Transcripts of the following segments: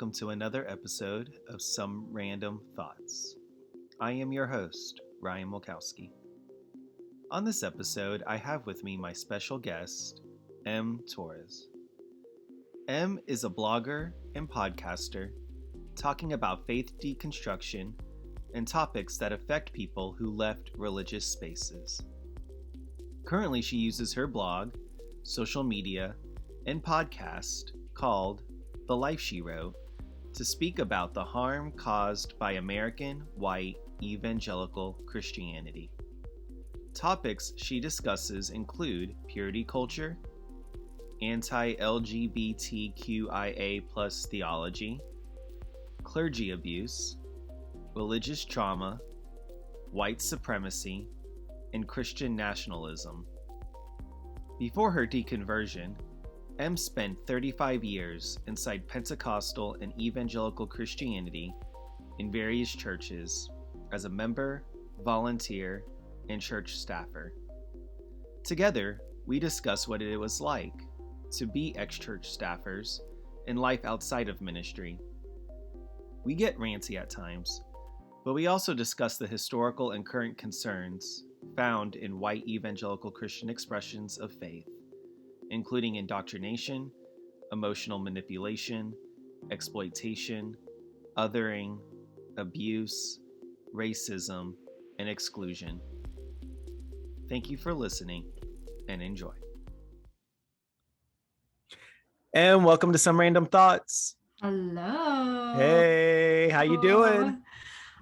welcome to another episode of Some Random Thoughts. I am your host, Ryan Mulkowsky. On this episode, I have with me my special guest, Torres. Is a blogger and podcaster talking about faith deconstruction and topics that affect people who left religious spaces. Currently, she uses her blog, social media, and podcast called The Life She Wrote to speak about the harm caused by American white evangelical Christianity. Topics she discusses include purity culture, anti-LGBTQIA+ theology, clergy abuse, religious trauma, white supremacy, and Christian nationalism. Before her deconversion, spent 35 years inside Pentecostal and evangelical Christianity in various churches as a member, volunteer, and church staffer. Together, we discuss what it was like to be ex-church staffers and life outside of ministry. We get ranty at times, but we also discuss the historical and current concerns found in white evangelical Christian expressions of faith, including indoctrination, emotional manipulation, exploitation, othering, abuse, racism, and exclusion. Thank you for listening and enjoy. And welcome to Some Random Thoughts. Hello. Hey, how you doing?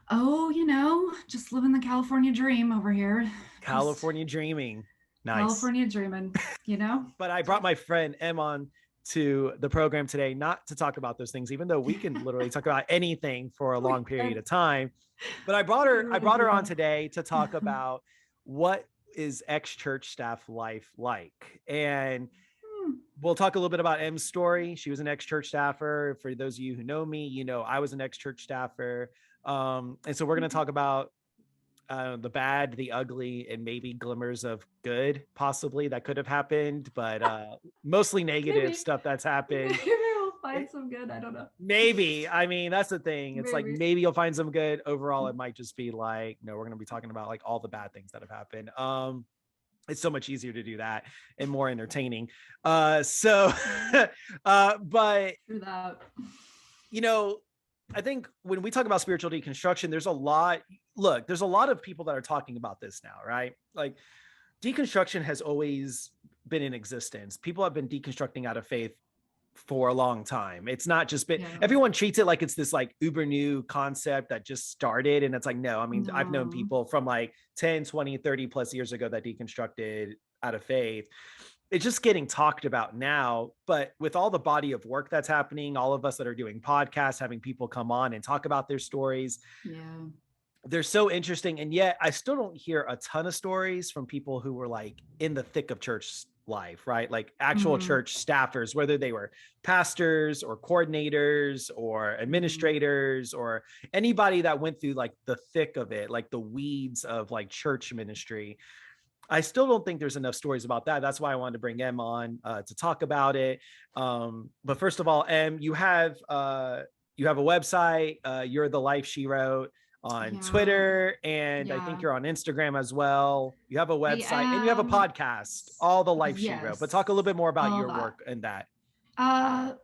Oh, just living the California dream over here. California dreaming. Nice. California dreaming, But I brought my friend Em on to the program today, not to talk about those things, even though we can literally talk about anything for a long period of time. But I brought her on today to talk about what is ex-church staff life like. And we'll talk a little bit about Em's story. She was an ex-church staffer. For those of you who know me, I was an ex-church staffer. And so we're going to talk about the bad, the ugly, and maybe glimmers of good, possibly, that could have happened, but mostly negative stuff that's happened. Maybe we'll find some good. I don't know. Maybe. I mean, that's the thing. It's maybe you'll find some good. Overall, it might just be like, no, we're going to be talking about like all the bad things that have happened. It's so much easier to do that and more entertaining. But True that. I think when we talk about spiritual deconstruction, there's a lot of people that are talking about this now, right? Like deconstruction has always been in existence. People have been deconstructing out of faith for a long time. It's not just been, everyone treats it like it's this like uber new concept that just started. And it's like, no, I've known people from like 10, 20, 30 plus years ago that deconstructed out of faith. It's just getting talked about now, but with all the body of work that's happening, all of us that are doing podcasts, having people come on and talk about their stories. Yeah. They're so interesting. And yet I still don't hear a ton of stories from people who were like in the thick of church life, right? Like actual church staffers, whether they were pastors or coordinators or administrators or anybody that went through like the thick of it, like the weeds of like church ministry. I still don't think there's enough stories about that. That's why I wanted to bring Em on to talk about it. But first of all, Em, you have a website. You're The Life She Wrote on Twitter, and I think you're on Instagram as well. You have a website and you have a podcast, All The Life She Wrote. But talk a little bit more about your work and that. So,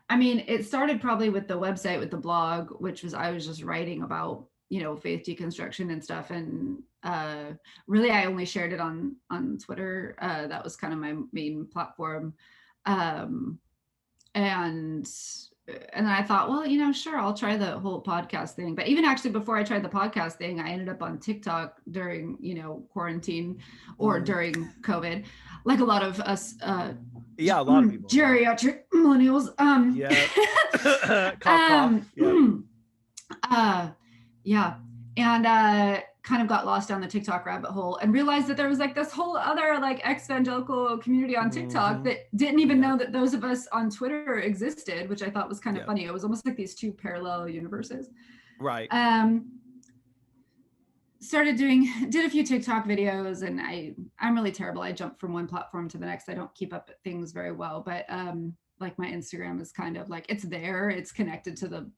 it started probably with the website, with the blog, which was, I was just writing about, faith deconstruction and stuff. And really, I only shared it on Twitter. That was kind of my main platform. And then I thought, well, sure, I'll try the whole podcast thing. But even actually before I tried the podcast thing, I ended up on TikTok during, quarantine or during COVID, like a lot of us. A lot of people. Geriatric millennials. And kind of got lost down the TikTok rabbit hole and realized that there was like this whole other like evangelical community on TikTok that didn't even know that those of us on Twitter existed, which I thought was kind of funny. It was almost like these two parallel universes. Right. Did a few TikTok videos, and I'm really terrible. I jump from one platform to the next. I don't keep up things very well, but like my Instagram is kind of like, it's there, it's connected to the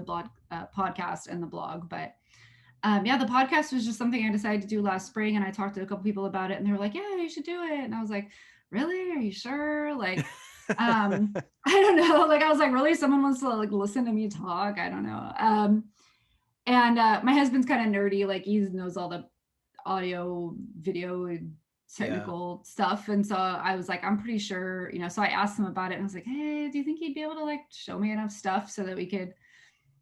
blog, podcast and the blog. But yeah, the podcast was just something I decided to do last spring, and I talked to a couple people about it, and they were like, yeah, you should do it. And I was like, really? Are you sure? Like, I don't know. Like, I was like, really? Someone wants to like listen to me talk? I don't know. And my husband's kind of nerdy. Like, he knows all the audio, video, technical stuff. And so I was like, I'm pretty sure, you know, so I asked him about it, and I was like, hey, do you think he'd be able to like show me enough stuff so that we could,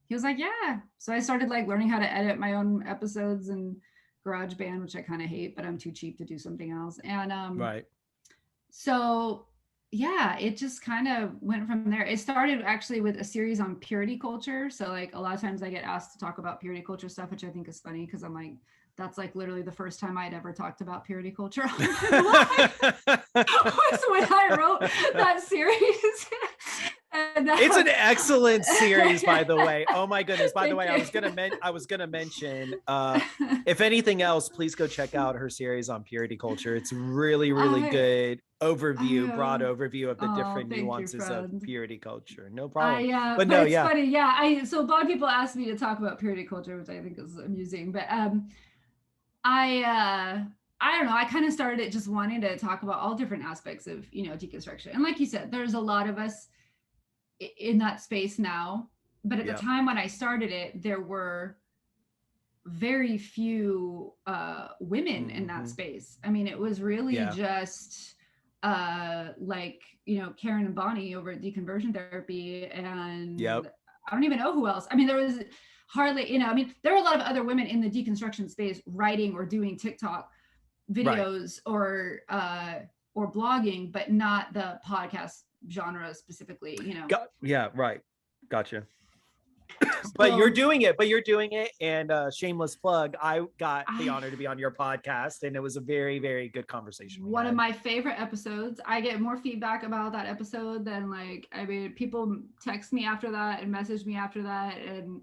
he was like, yeah. So I started like learning how to edit my own episodes in GarageBand, which I kind of hate, but I'm too cheap to do something else. And right. So yeah, it just kind of went from there. It started actually with a series on purity culture. So like a lot of times I get asked to talk about purity culture stuff, which I think is funny because I'm like, that's like literally the first time I'd ever talked about purity culture on my blog was when I wrote that series. And it's an excellent series, by the way. Oh my goodness. By the way, you. I was gonna mention, if anything else, please go check out her series on purity culture. It's really, really good overview, broad overview of the different nuances of purity culture. No problem. But no, it's funny. Yeah. So a lot of people ask me to talk about purity culture, which I think is amusing, but I don't know. I kind of started it just wanting to talk about all different aspects of, you know, deconstruction. And like you said, there's a lot of us in that space now, but at the time when I started it, there were very few women in that space. I mean, it was really just like, you know, Karen and Bonnie over at Deconversion Therapy, and I don't even know who else. I mean, there was hardly, you know, I mean, there were a lot of other women in the deconstruction space writing or doing TikTok videos or blogging, but not the podcast genre specifically, you know. Gotcha. But you're doing it. And shameless plug, I got the honor to be on your podcast, and it was a very, very good conversation. One of my favorite episodes. I get more feedback about that episode than like, I mean, people text me after that and message me after that, and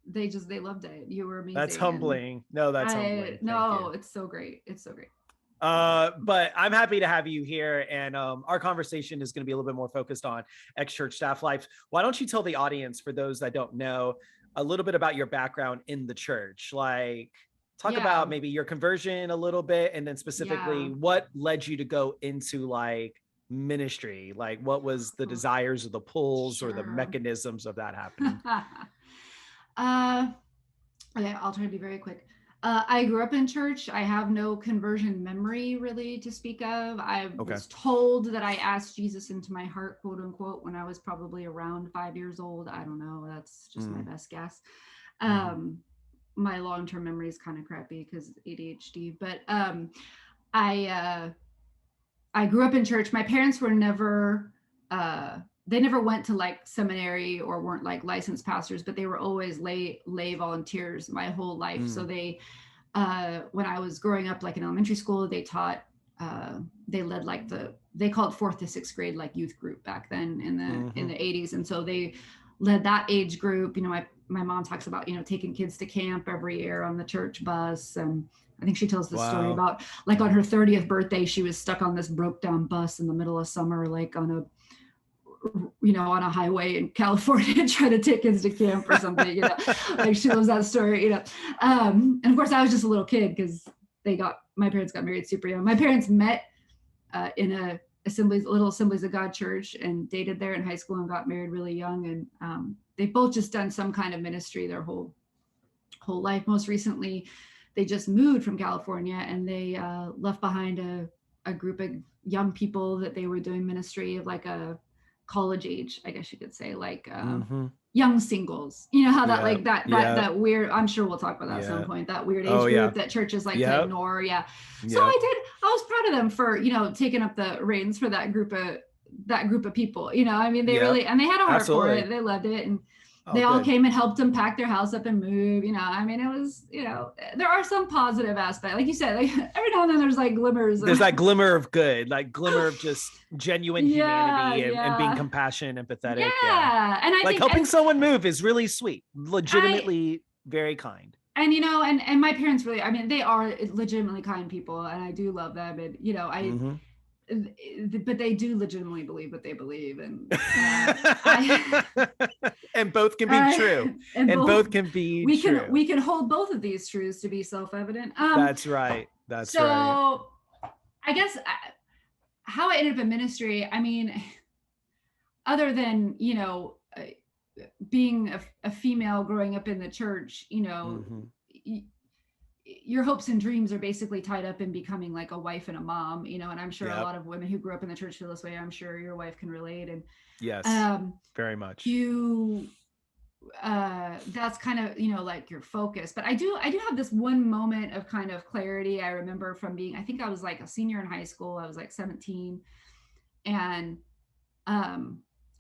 they loved it. You were amazing. That's humbling. Humbling. No, it's so great. It's so great. But I'm happy to have you here, and our conversation is going to be a little bit more focused on ex-church staff life. Why don't you tell the audience, for those that don't know, a little bit about your background in the church? Like, talk about maybe your conversion a little bit, and then specifically what led you to go into like ministry. Like, what was the desires or the pulls or the mechanisms of that happening? Okay, I'll try to be very quick. I grew up in church. I have no conversion memory really to speak of. I was told that I asked Jesus into my heart, quote unquote, when I was probably around 5 years old. I don't know. That's just my best guess. My long-term memory is kind of crappy because ADHD, but I grew up in church. My parents were never, they never went to like seminary or weren't like licensed pastors, but they were always lay volunteers my whole life. So they, when I was growing up, like in elementary school, they taught, they led like they called 4th to 6th grade, like youth group back then in the 80s. And so they led that age group. You know, my mom talks about, you know, taking kids to camp every year on the church bus. And I think she tells the story about like on her 30th birthday, she was stuck on this broke down bus in the middle of summer, like on a highway in California trying to take kids to camp or something, you know, like she loves that story, you know. And of course I was just a little kid because my parents got married super young. My parents met in little Assemblies of God church and dated there in high school and got married really young. And they've both just done some kind of ministry their whole life. Most recently, they just moved from California, and they left behind a group of young people that they were doing ministry of like a college age, I guess you could say, like young singles. You know how that like that weird, I'm sure we'll talk about that at some point, that weird age group that churches like to ignore. So I was proud of them for, you know, taking up the reins for that group of people. You know, I mean, they really, and they had a heart for it. They loved it. And they all came and helped them pack their house up and move, you know. I mean, it was, you know, there are some positive aspects. Like you said, like every now and then there's like glimmers. There's that glimmer of good, like glimmer of just genuine humanity and being compassionate and empathetic. Yeah. And I like think helping someone move is really sweet, legitimately very kind. And, you know, and my parents really, I mean, they are legitimately kind people, and I do love them. And, you know, but they do legitimately believe what they believe, and and both can be true, and both can be true. We can hold both of these truths to be self-evident. That's right. That's so right. I guess how I ended up in ministry, I mean, other than, you know, being a female growing up in the church, you know, your hopes and dreams are basically tied up in becoming like a wife and a mom, you know, and I'm sure a lot of women who grew up in the church feel this way. I'm sure your wife can relate. And yes, very much. That's kind of, you know, like your focus. But I do have this one moment of kind of clarity. I remember from being, I think I was like a senior in high school. I was like 17, and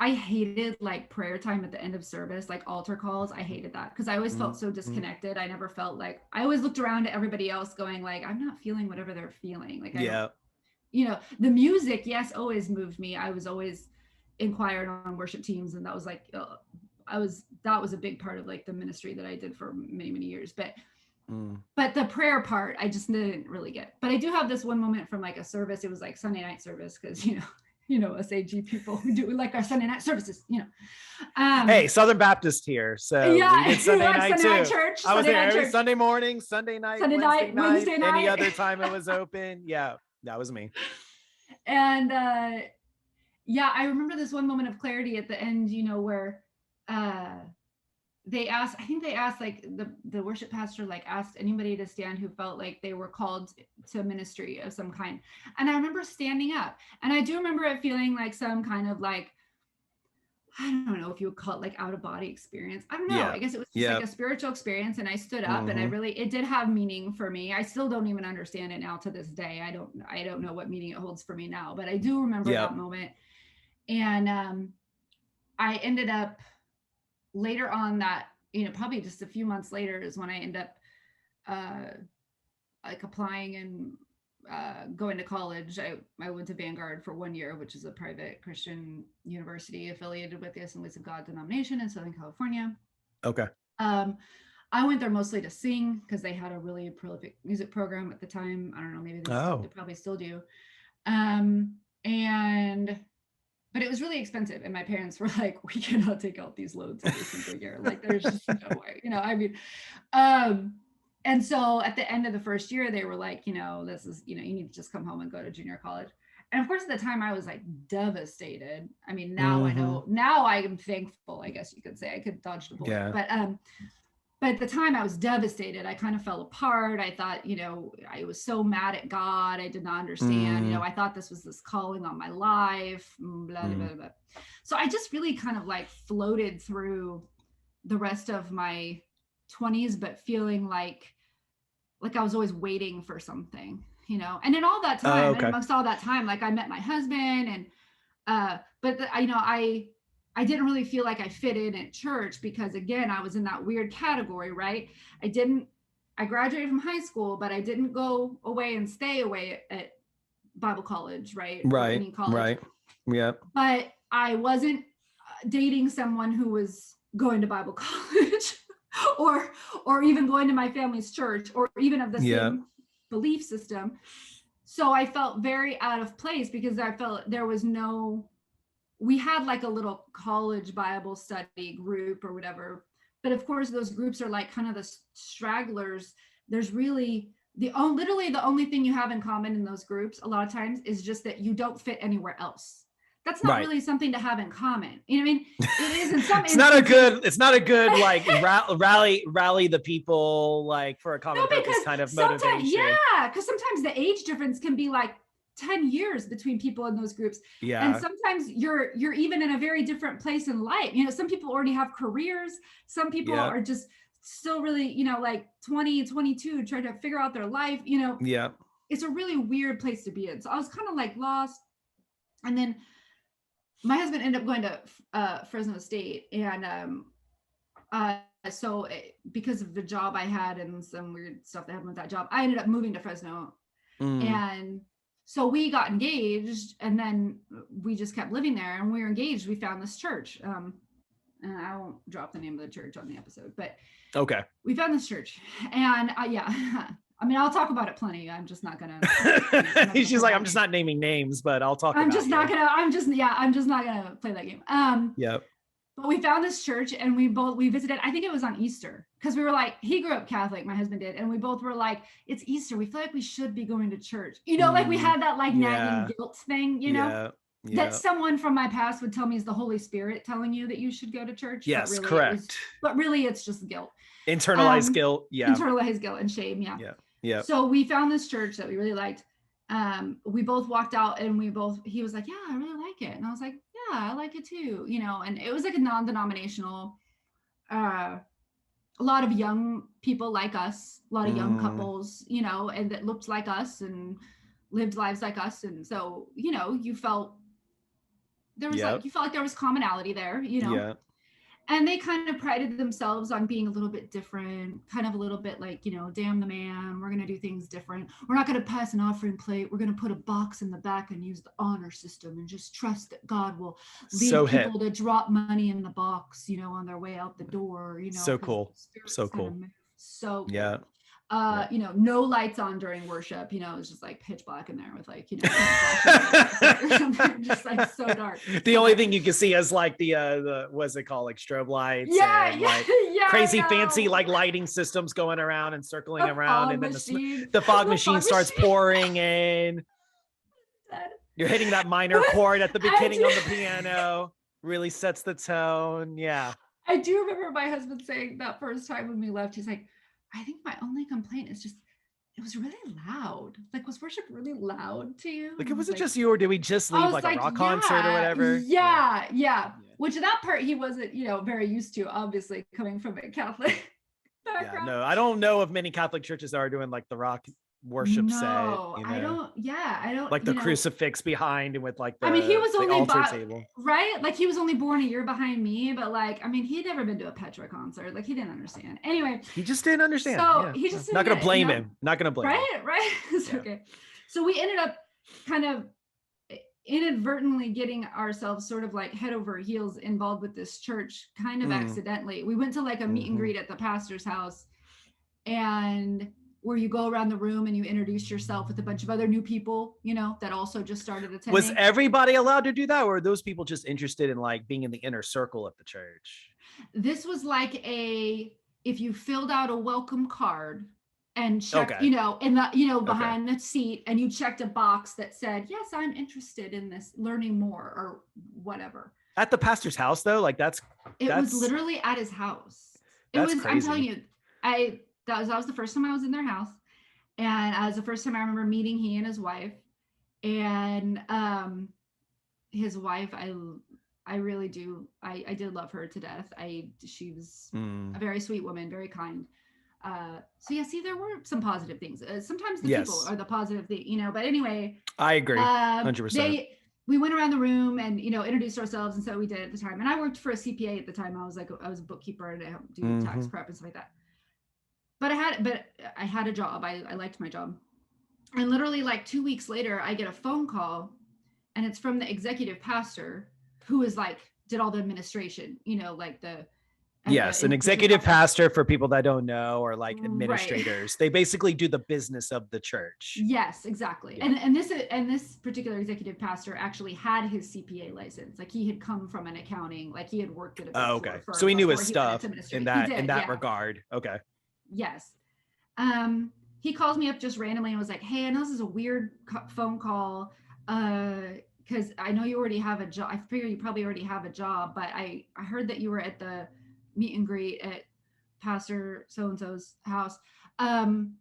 I hated like prayer time at the end of service, like altar calls. I hated that because I always felt so disconnected. I never felt like, I always looked around at everybody else going like, I'm not feeling whatever they're feeling. Like, you know, the music, yes, always moved me. I was always inquired on worship teams, and that was like, that was a big part of like the ministry that I did for many, many years. But the prayer part, I just didn't really get. But I do have this one moment from like a service. It was like Sunday night service, because, you know, us AG people who do like our Sunday night services, you know. Hey, Southern Baptist here. So we did Sunday night too. Sunday night church, I was Sunday there night every church. Sunday morning, Sunday night, Wednesday night, any other time it was open. Yeah, that was me. And I remember this one moment of clarity at the end, you know, where they asked like the worship pastor like asked anybody to stand who felt like they were called to ministry of some kind. And I remember standing up, and I do remember it feeling like some kind of like, I don't know if you would call it like out of body experience. I don't know. I guess it was just like a spiritual experience. And I stood up, and it did have meaning for me. I still don't even understand it now to this day. I don't know what meaning it holds for me now, but I do remember that moment. And I ended up later on that, you know, probably just a few months later is when I end up like applying and going to college. I went to Vanguard for 1 year, which is a private Christian university affiliated with the Assemblies of God denomination in Southern California. Okay. I went there mostly to sing because they had a really prolific music program at the time. I don't know, maybe they probably still do. But it was really expensive, and my parents were like, we cannot take out these loads every single year. Like, there's just no way, you know, I mean, and so at the end of the first year, they were like, you know, this is, you know, you need to just come home and go to junior college. And of course, at the time I was like devastated. I mean, now I know, now I am thankful, I guess you could say. I could dodge the bullet, but at the time I was devastated. I kind of fell apart. I thought, you know, I was so mad at God. I did not understand, you know, I thought this was this calling on my life, blah, blah, blah, blah. So I just really kind of like floated through the rest of my 20s, but feeling like I was always waiting for something, you know. And in all that time, and amongst all that time, like I met my husband, and you know, I didn't really feel like I fit in at church because, again, I was in that weird category, right? I graduated from high school, but I didn't go away and stay away at Bible college, right? Right. Right. Yeah. But I wasn't dating someone who was going to Bible college or even going to my family's church, or even of the same belief system. So I felt very out of place because I felt there was we had like a little college Bible study group or whatever. But of course, those groups are like kind of the stragglers. There's really literally the only thing you have in common in those groups a lot of times is just that you don't fit anywhere else. That's not really something to have in common. You know what I mean? It is in some it's not a good like rally the people like for a common purpose kind of motivation. Yeah, because sometimes the age difference can be like 10 years between people in those groups. Yeah. And sometimes you're even in a very different place in life. You know, some people already have careers. Some people are just still really, you know, like 20, 22, trying to figure out their life, you know. Yeah. It's a really weird place to be in. So I was kind of like lost. And then my husband ended up going to Fresno State. And because of the job I had and some weird stuff that happened with that job, I ended up moving to Fresno. And so we got engaged, and then we just kept living there, and we were engaged. We found this church. And I won't drop the name of the church on the episode, but we found this church, and I mean, I'll talk about it plenty. I'm just not gonna. She's like, I'm just not naming names, but I'll talk. I'm just not gonna play that game. Yep. But we found this church and we visited. I think it was on Easter because we were like, he grew up Catholic, my husband did, and we both were like, it's Easter. We feel like we should be going to church. You know, like we had that like nagging guilt thing. You know. That someone from my past would tell me is the Holy Spirit telling you that you should go to church. Yes, really correct. But really, it's just guilt. Internalized guilt. Yeah. Internalized guilt and shame. Yeah. Yeah. Yeah. So we found this church that we really liked. We both walked out and he was like, yeah, I really like it. And I was like, yeah, I like it too. You know, and it was like a non-denominational, a lot of young people like us, a lot of young couples, you know, and that looked like us and lived lives like us. And so, you know, you felt like there was commonality there, you know. Yeah. And they kind of prided themselves on being a little bit different, kind of a little bit like, you know, damn the man, we're going to do things different. We're not going to pass an offering plate. We're going to put a box in the back and use the honor system and just trust that God will lead people to drop money in the box, you know, on their way out the door, you know. So cool. So cool. So cool. Yeah. You know, no lights on during worship, you know, it's just like pitch black in there with like, you know, just like so dark. The only thing you can see is like the what's it called, like strobe lights, and like crazy fancy like lighting systems going around and circling around, and then the fog machine starts pouring in. You're hitting that minor chord at the beginning on the piano, really sets the tone. Yeah. I do remember my husband saying that first time when we left, he's like, I think my only complaint is just, it was really loud. Like, was worship really loud to you? Like, it wasn't like, just you, or did we just leave like a rock concert or whatever? Yeah. Which that part he wasn't, you know, very used to, obviously, coming from a Catholic background. Yeah, no, I don't know of many Catholic churches that are doing like the rock worship set. You know? I don't like the crucifix behind and with like the, I mean, he was only table. Right? Like he was only born a year behind me, but like, I mean, he'd never been to a Petra concert. Like he didn't understand. Anyway. He just didn't understand. So he just not gonna blame him. Not gonna blame him. Right? It's okay. So we ended up kind of inadvertently getting ourselves sort of like head over heels involved with this church, kind of accidentally. We went to like a meet and greet at the pastor's house, and where you go around the room and you introduce yourself with a bunch of other new people, you know, that also just started attending. Was everybody allowed to do that, or were those people just interested in like being in the inner circle of the church? This was like if you filled out a welcome card and checked, you know, in the, you know, behind the seat, and you checked a box that said, yes, I'm interested in this, learning more or whatever. At the pastor's house though, like that's was literally at his house. Crazy. I'm telling you, that was the first time I was in their house, and that was the first time I remember meeting he and his wife. And his wife, I really do, I did love her to death. She was a very sweet woman, very kind. So yeah, see, there were some positive things. Sometimes the people are the positive thing, you know. But anyway, I agree, 100%. We went around the room and, you know, introduced ourselves, and so we did at the time. And I worked for a CPA at the time. I was a bookkeeper, and I helped do tax prep and stuff like that. But I had a job. I liked my job. And literally like 2 weeks later, I get a phone call, and it's from the executive pastor, who is like, did all the administration, you know, like an executive pastor, for people that don't know, or like administrators. They basically do the business of the church. Yes, exactly. Yeah. And this particular executive pastor actually had his CPA license. Like he had come from an accounting, like he had worked at a okay. So he knew his stuff in that regard. Okay. Yes. He calls me up just randomly and was like, hey, I know this is a weird phone call, because I know you already have a job. I figure you probably already have a job, but I heard that you were at the meet and greet at Pastor so-and-so's house. And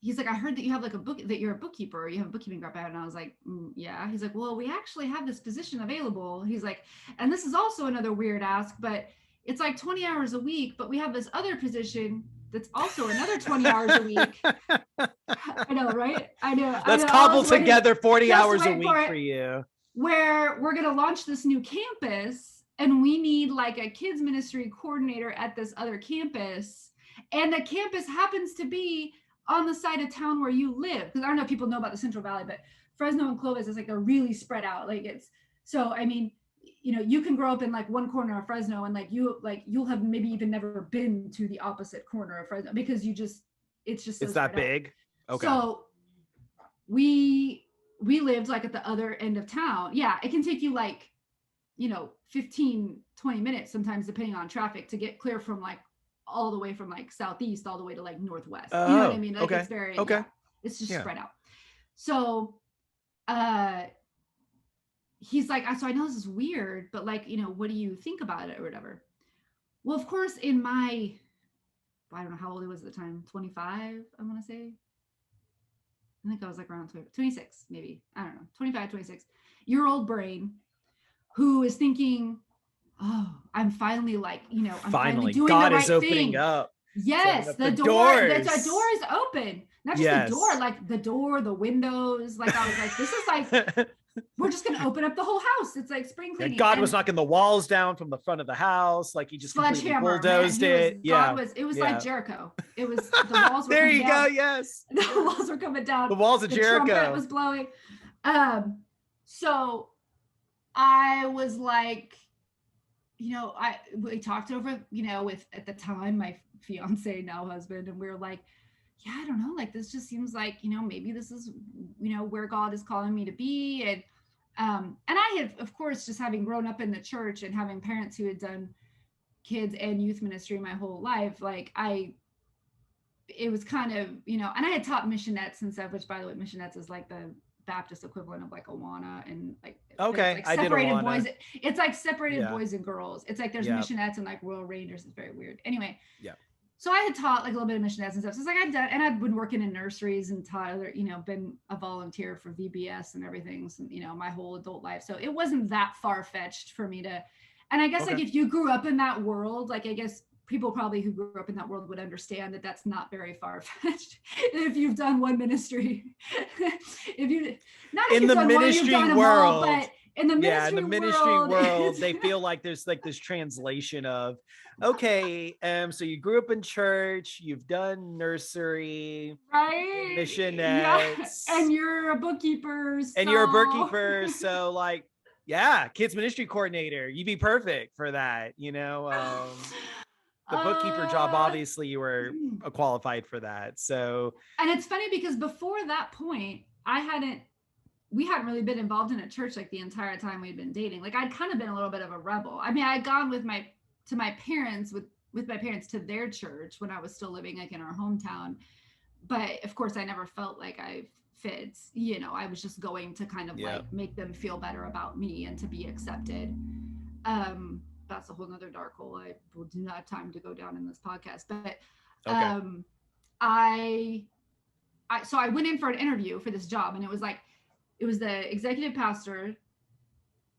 he's like, I heard that you have like that you're a bookkeeper, or you have a bookkeeping background. And I was like, yeah. He's like, well, we actually have this position available. He's like, and this is also another weird ask, but it's like 20 hours a week, but we have this other position that's also another 20 hours a week. I know, right? I know. Let's cobble together 40 hours a week for you. Where we're going to launch this new campus, and we need like a kids ministry coordinator at this other campus. And the campus happens to be on the side of town where you live. Because I don't know if people know about the Central Valley, but Fresno and Clovis is like, they're really spread out. Like so, I mean, you know, you can grow up in like one corner of Fresno, and you'll have maybe even never been to the opposite corner of Fresno, because it's just so It's that spread out. big. Okay. So we lived like at the other end of town. Yeah, it can take you like, 15, 20 minutes sometimes, depending on traffic, to get clear from like all the way from like southeast all the way to like northwest. You know what I mean? Like okay. it's very, Okay. yeah, it's just Yeah. spread out. So he's like, so I know this is weird, but like, what do you think about it or whatever? Well, of course, in my, I don't know how old he was at the time, 25, I want to say. I think I was like around 26, maybe. I don't know, 25, 26-year-old brain who is thinking, oh, I'm finally like, I'm finally doing God the right is opening thing. up. Yes, the door is open. Not just the door, like the door, the windows. Like I was like, this is like, we're just going to open up the whole house. It's like spring cleaning. God was knocking the walls down from the front of the house. Like he just completely bulldozed it. It was like Jericho. It was, the walls were there coming you down. go. Yes. The walls were coming down. The walls of Jericho. The trumpet was blowing. So I was like, we talked over, with, at the time, my fiance, now husband, and we were like, yeah, I don't know, like this just seems like, maybe this is, where God is calling me to be. And I had, of course, just having grown up in the church and having parents who had done kids and youth ministry my whole life, like it was kind of, and I had taught missionettes and stuff, which, by the way, missionettes is like the Baptist equivalent of like Awana, and like, okay, like I did Awana. Boys. It's like separated boys and girls. It's like there's missionettes and like Royal Rangers. It's very weird. Anyway, so I had taught like a little bit of missionettes and stuff. So it's like I'd been working in nurseries and taught other, been a volunteer for VBS and everything, so, my whole adult life. So it wasn't that far-fetched for me to, and I guess like if you grew up in that world, like I guess people probably who grew up in that world would understand that that's not very far-fetched if you've done one ministry. If you, not if in you've the done ministry one, you've done world, them all, but in the ministry world, they feel like there's like this translation of, okay, so you grew up in church, you've done nursery, right? Missionettes, and you're a bookkeeper. So like, yeah, kids ministry coordinator, you'd be perfect for that, the bookkeeper job, obviously you were qualified for that. So, and it's funny because before that point, we hadn't really been involved in a church like the entire time we'd been dating. Like I'd kind of been a little bit of a rebel. I mean, I'd gone with my parents to their church when I was still living like in our hometown. But of course I never felt like I fit, I was just going to kind of like make them feel better about me and to be accepted. That's a whole nother dark hole I will do not have time to go down in this podcast. But so I went in for an interview for this job, and it was the executive pastor.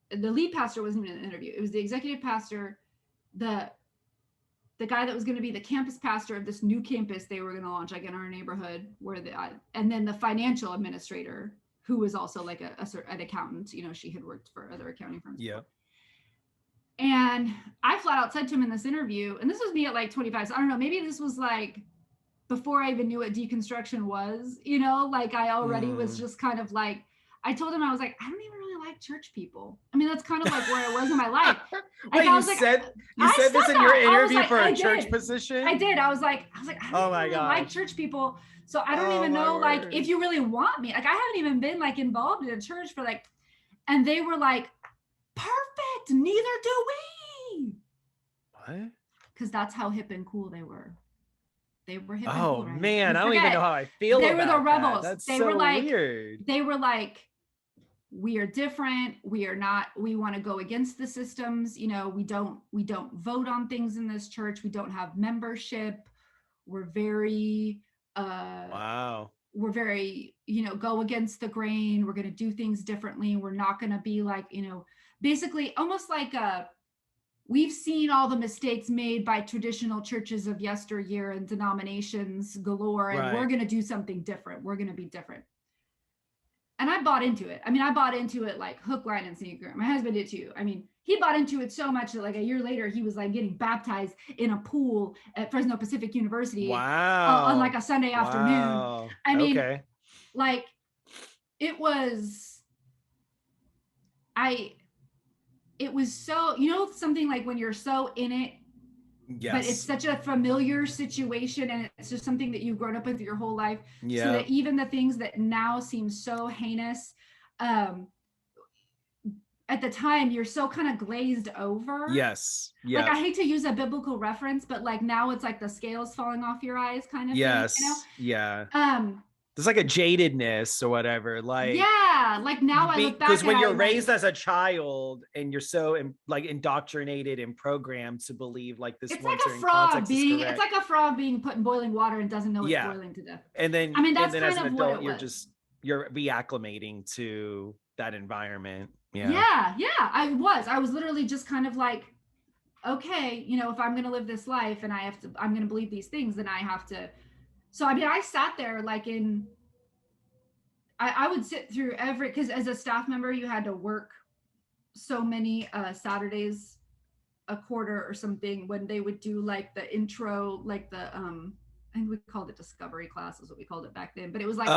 The lead pastor wasn't even in the interview. It was the executive pastor, the guy that was going to be the campus pastor of this new campus they were going to launch like in our neighborhood, and then the financial administrator, who was also like an accountant. She had worked for other accounting firms. Yeah. And I flat out said to him in this interview, and this was me at like 25. So I don't know, maybe this was like before I even knew what deconstruction was, like I already was just kind of like, I told him, I was like, I don't even really like church people. I mean, that's kind of like where I was in my life. Wait, you said this in your interview for a church position? I did. I was like, I don't really like church people. So I don't even know, like, if you really want me, like, I haven't even been like involved in a church for like, and they were like, perfect. Neither do we. What? Because that's how hip and cool they were. They were hip and cool. Right? Man, I don't even know how I feel about that. They were the rebels. That's they so were like, weird. They were like, we are different. We are not, we want to go against the systems. We don't vote on things in this church. We don't have membership. We're very, wow. We're very, go against the grain. We're going to do things differently. We're not going to be like, basically almost like we've seen all the mistakes made by traditional churches of yesteryear and denominations galore, and we're going to do something different. We're going to be different. And I bought into it. I mean, I bought into it like hook, line, and sinker. My husband did too. I mean, he bought into it so much that like a year later, he was like getting baptized in a pool at Fresno Pacific University on like a Sunday afternoon. I mean, like it was so, something like when you're so in it, but it's such a familiar situation, and it's just something that you've grown up with your whole life. So that even the things that now seem so heinous, at the time you're so kind of glazed over. Yes. Like, I hate to use a biblical reference, but like now it's like the scales falling off your eyes kind of thing, you know? Yeah. There's like a jadedness or whatever. Like, yeah, like now I look back, because when you're raised as a child and you're so like indoctrinated and programmed to believe like this, it's like a frog being, it's like a frog being put in boiling water and doesn't know it's boiling to death. And then, I mean, that's and then kind as an of adult, what it was. you're reacclimating to that environment. Yeah. I was literally just kind of like, okay, you know, if I'm going to live this life and I'm going to believe these things, then I have to. So, I mean, I sat there like I would sit through because as a staff member, you had to work so many Saturdays a quarter or something when they would do like the intro, like the, and we called it discovery class is what we called it back then, but it was like,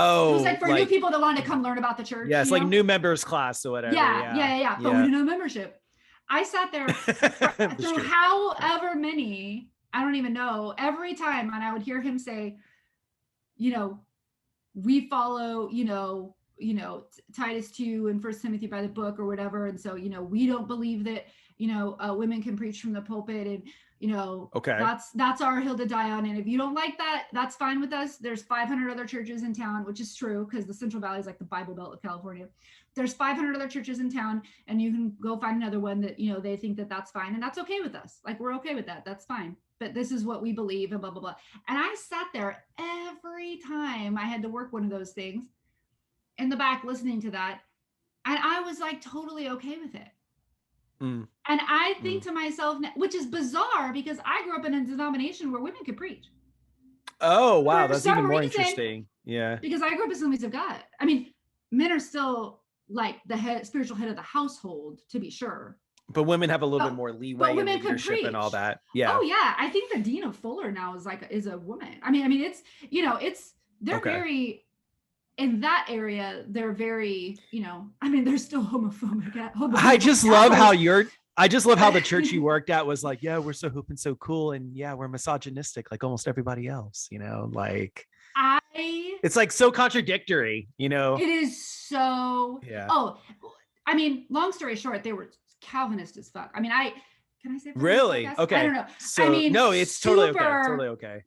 for new people that wanted to come learn about the church. Yeah, it's like new members class or whatever. Yeah. But we didn't have membership. I sat there through however many, I don't even know, every time, and I would hear him say, you know, we follow, you know, Titus 2 and 1 Timothy by the book or whatever. And so, you know, we don't believe that, you know, women can preach from the pulpit, and, you know, that's our hill to die on. And if you don't like that, that's fine with us. There's 500 other churches in town, which is true, because the Central Valley is like the Bible Belt of California. There's 500 other churches in town, and you can go find another one that, you know, they think that that's fine, and that's okay with us. Like, we're okay with that. That's fine. But this is what we believe, and blah, blah, blah. And I sat there every time I had to work one of those things in the back listening to that. And I was like totally okay with it. And I think to myself, which is bizarre because I grew up in a denomination where women could preach. Oh, wow. That's even more interesting. Yeah. Because I grew up in Assemblies of God. I mean, men are still like the spiritual head of the household, to be sure. But women have a little bit more leeway in leadership and all that. Yeah. Oh yeah. I think the dean of Fuller now is a woman. I mean, it's, you know, they're very, in that area, they're very, you know, I mean, they're still homophobic. I just love how the church you worked at was like, yeah, we're so hoop and so cool. And yeah, we're misogynistic like almost everybody else, you know, like it's like so contradictory, you know? It is so, oh, I mean, long story short, they were Calvinist as fuck. I mean, can I say that? Really? Okay. I don't know. So, I mean, no, it's totally okay. Totally okay.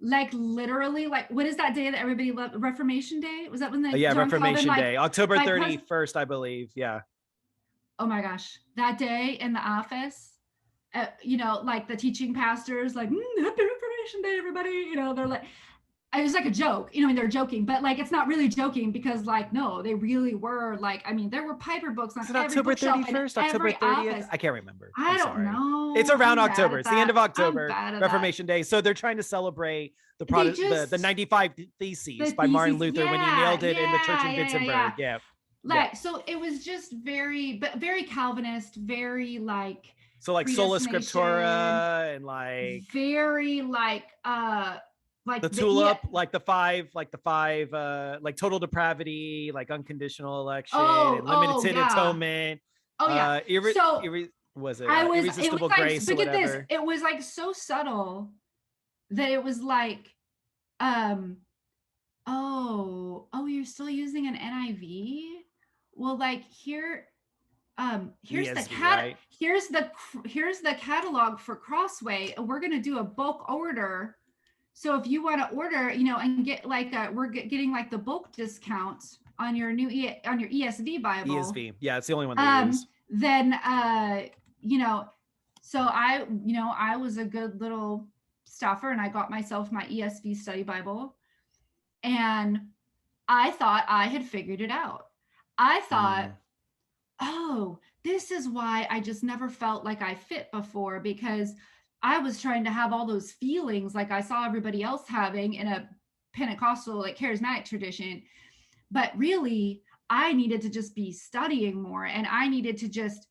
Like literally, like, what is that day that everybody loved? Reformation Day? Was that when the John Reformation Calvin, Day, October 31st, I believe. Yeah. Oh my gosh, that day in the office, you know, like the teaching pastors, like, happy Reformation Day, everybody. You know, they're like, it was like a joke. You know, I mean, they're joking, but like, it's not really joking because, like, no, they really were. Like, I mean, there were Piper books on every October 31st, October 30th. Office. I can't remember. I don't know. It's around October. It's the end of October, Reformation Day. So they're trying to celebrate the 95 Theses by Martin Luther when he nailed it in the church in Wittenberg. Yeah. Like, so it was just very Calvinist, very like. So like sola scriptura and like. Very like the tulip, like the five, like total depravity, like unconditional election, limited atonement. Oh yeah. Irresistible grace? But get this, it was like so subtle that it was like, you're still using an NIV? Well, like here's ESV, here's the catalog for Crossway, and we're gonna do a bulk order. So if you want to order, you know, and get like we're getting like the bulk discount on your new on your ESV Bible. ESV, yeah, it's the only one they use. Then you know, so I was a good little stuffer, and I got myself my ESV Study Bible, and I thought I had figured it out. I thought, oh, this is why I just never felt like I fit before, because I was trying to have all those feelings like I saw everybody else having in a Pentecostal, like charismatic tradition. But really, I needed to just be studying more, and I needed to just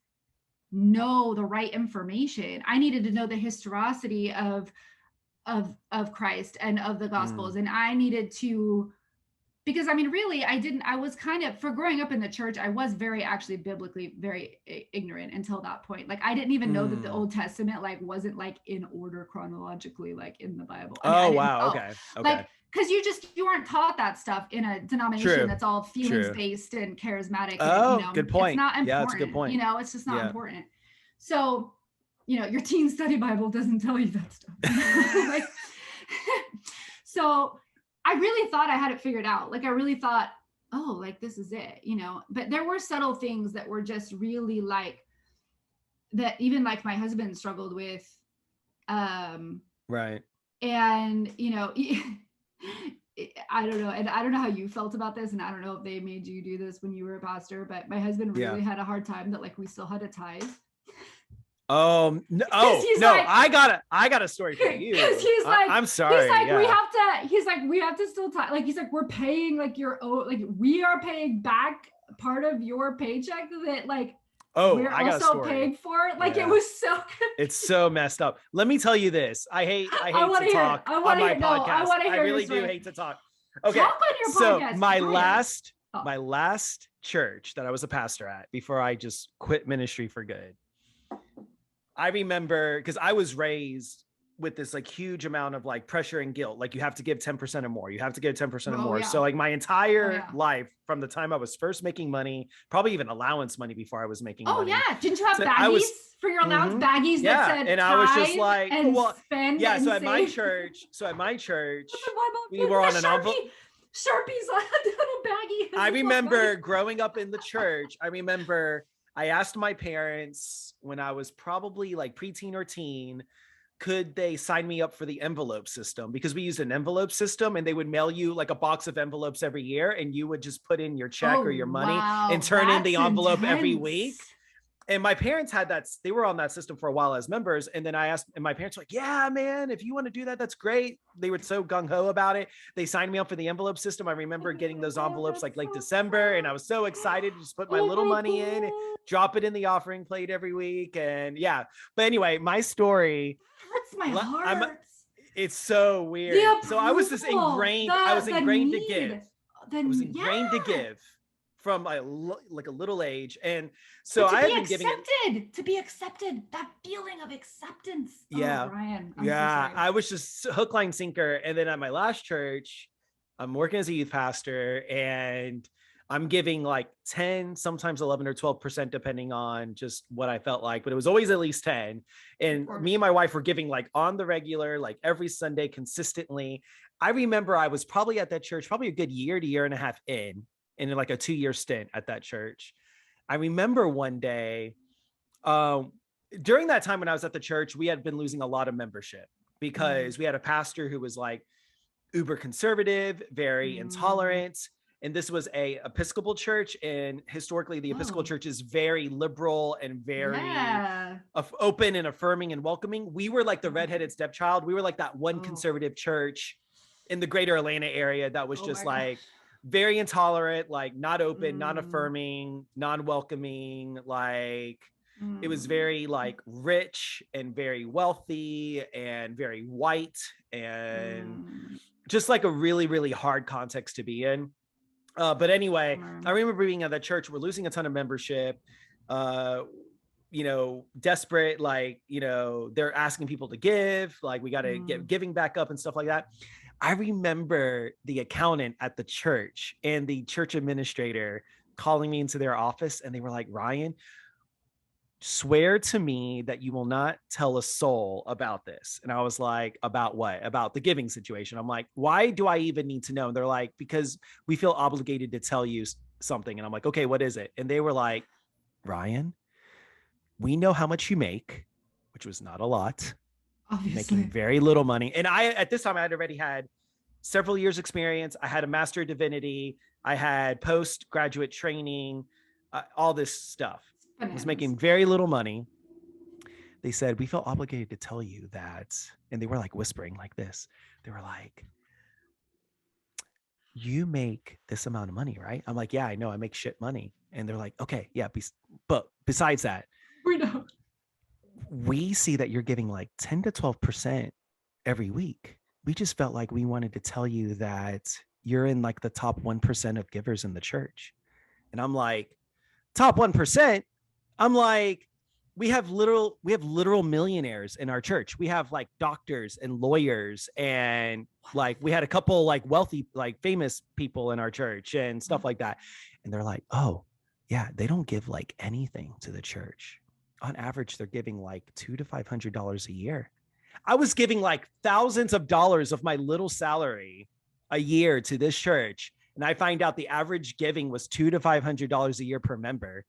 know the right information. I needed to know the historicity of Christ and of the Gospels. And I needed to because I mean, really, I was kind of, for growing up in the church, I was actually biblically very ignorant until that point. Like, I didn't even know that the Old Testament, like, wasn't like in order chronologically, like in the Bible. I mean, I didn't wow. know. Okay. Like, because you aren't taught that stuff in a denomination that's all feelings based and charismatic. Oh, And, good point. It's not important. Yeah, that's a good point. It's just not important. So, your teen study Bible doesn't tell you that stuff. Like, so I really thought I had it figured out. Like, I really thought, oh, like, this is it, but there were subtle things that were just really like that, even like my husband struggled with. Right. And, I don't know. And I don't know how you felt about this. And I don't know if they made you do this when you were a pastor, but my husband really had a hard time that, like, we still had a tithe. No, like, I got a story for you. He's like, I'm sorry. He's like, we have to still tithe. Like, he's like, we're paying like your own, like, we are paying back part of your paycheck that, like, we're also paying for. Like, it was so good. It's so messed up. Let me tell you this. I hate to talk on my podcast. I really do hate to talk. Okay. Talk on your podcast. So my last church that I was a pastor at before I just quit ministry for good. I remember, because I was raised with this like huge amount of like pressure and guilt. Like, you have to give 10% or more. You have to give 10% or more. Yeah. So like my entire life, from the time I was first making money, probably even allowance money before I was making money. Oh yeah. Didn't you have baggies for your allowance? Baggies that said and I was just like, spend so at my church, we were on an envelope. Sharpies on a baggie. I remember growing up in the church. I asked my parents when I was probably like preteen or teen, could they sign me up for the envelope system? Because we used an envelope system, and they would mail you like a box of envelopes every year, and you would just put in your check or your money and turn in the envelope every week. And my parents had that. They were on that system for a while as members. And then I asked, and my parents were like, yeah, man, if you want to do that, that's great. They were so gung ho about it. They signed me up for the envelope system. I remember getting those envelopes like late December, and I was so excited to just put my little money in, drop it in the offering plate every week. And but anyway, my story hurts my heart. It's so weird. So I was just ingrained. I was ingrained to give. I was ingrained to give from like a little age. And so I have been giving to be accepted, that feeling of acceptance. Yeah. Oh, Ryan, so I was just hook, line, sinker. And then at my last church, I'm working as a youth pastor, and I'm giving like 10, sometimes 11 or 12%, depending on just what I felt like, but it was always at least 10. And me and my wife were giving like on the regular, like every Sunday consistently. I remember I was probably at that church, probably a good year to year and a half in like a 2-year stint at that church. I remember one day, during that time when I was at the church, we had been losing a lot of membership because we had a pastor who was like uber conservative, very intolerant. And this was a Episcopal church, and historically the Episcopal church is very liberal and very open and affirming and welcoming. We were like the redheaded stepchild. We were like that one conservative church in the greater Atlanta area that was just like very intolerant, like not open, not affirming, non-welcoming. Like it was very like rich and very wealthy and very white and just like a really, really hard context to be in. But anyway, I remember being at that church. We're losing a ton of membership, desperate, like, they're asking people to give, like we got to get giving back up and stuff like that. I remember the accountant at the church and the church administrator calling me into their office, and they were like, Ryan, swear to me that you will not tell a soul about this. And I was like, about what? About the giving situation. I'm like, why do I even need to know? And they're like, because we feel obligated to tell you something. And I'm like, okay, what is it? And they were like, Ryan, we know how much you make, which was not a lot. Obviously. Making very little money. And at this time, I had already had several years experience. I had a Master of Divinity. I had postgraduate training, all this stuff. I was making very little money. They said, we feel obligated to tell you that. And they were like whispering like this. They were like, you make this amount of money, right? I'm like, yeah, I know, I make shit money. And they're like, okay, yeah. But besides that, we know. We see that you're giving like 10 to 12% every week. We just felt like we wanted to tell you that you're in like the top 1% of givers in the church. And I'm like, top 1%? I'm like, we have literal millionaires in our church. We have like doctors and lawyers, and like we had a couple like wealthy, like famous people in our church and stuff like that. And they're like, oh yeah, they don't give like anything to the church. On average, they're giving like $200 to $500 a year. I was giving like thousands of dollars of my little salary a year to this church. And I find out the average giving was $200 to $500 a year per member.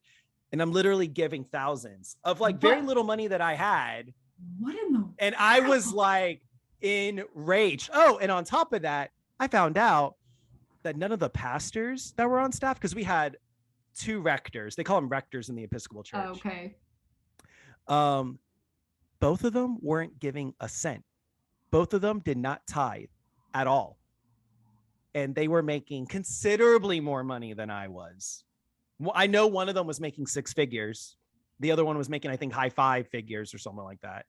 And I'm literally giving thousands of like very little money that I had. What in the? And I was like enraged. Oh, and on top of that, I found out that none of the pastors that were on staff, because we had 2 rectors, they call them rectors in the Episcopal Church. Oh, okay. Both of them weren't giving a cent. Both of them did not tithe at all. And they were making considerably more money than I was. Well, I know one of them was making 6 figures. The other one was making, I think, high 5 figures or something like that.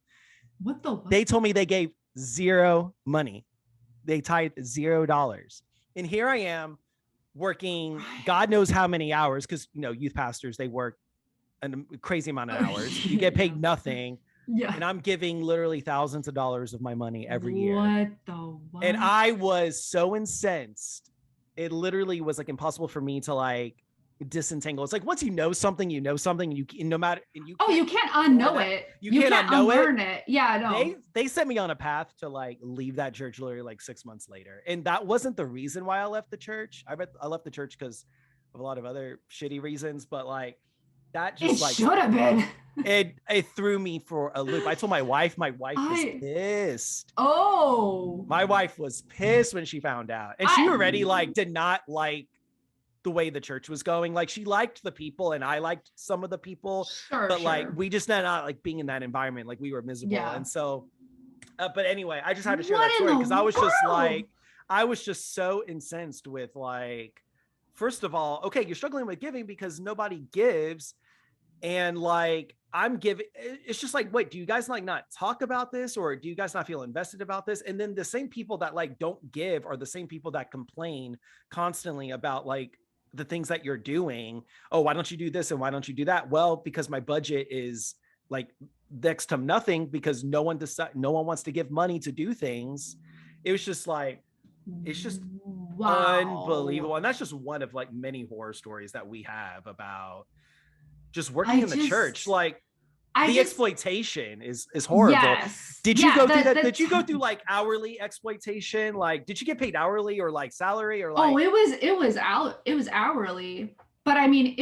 What? They told me they gave zero money. They tithed $0. And here I am working God knows how many hours, because, you know, youth pastors, they work a crazy amount of hours. You get paid nothing. Yeah. And I'm giving literally thousands of dollars of my money every year. What? And I was so incensed. It literally was like impossible for me to like disentangle. It's like once you know something, you know something, and you no matter. And you you can't unknow it. You can't unlearn it. Yeah, no. They set me on a path to like leave that church literally like 6 months later, and that wasn't the reason why I left the church. I left the church because of a lot of other shitty reasons, but like that just it should have been. It threw me for a loop. I told my wife was pissed. Oh, my wife was pissed when she found out, and she already like did not like the way the church was going. Like she liked the people and I liked some of the people, but like we just not like being in that environment. Like we were miserable. Yeah. And so, but anyway, I just had to share that story because I was just so incensed with like, first of all, okay, you're struggling with giving because nobody gives. And like, I'm giving, it's just like, wait, do you guys like not talk about this, or do you guys not feel invested about this? And then the same people that like don't give are the same people that complain constantly about like the things that you're doing. Oh, why don't you do this? And why don't you do that? Well, because my budget is like next to nothing because no one wants to give money to do things. It was just like, it's just unbelievable. And that's just one of like many horror stories that we have about just working in the church. Like the exploitation is horrible. Yes. Did you go through that? Did you go through like hourly exploitation? Like, did you get paid hourly or like salary or like? Oh, it was hourly, but I mean,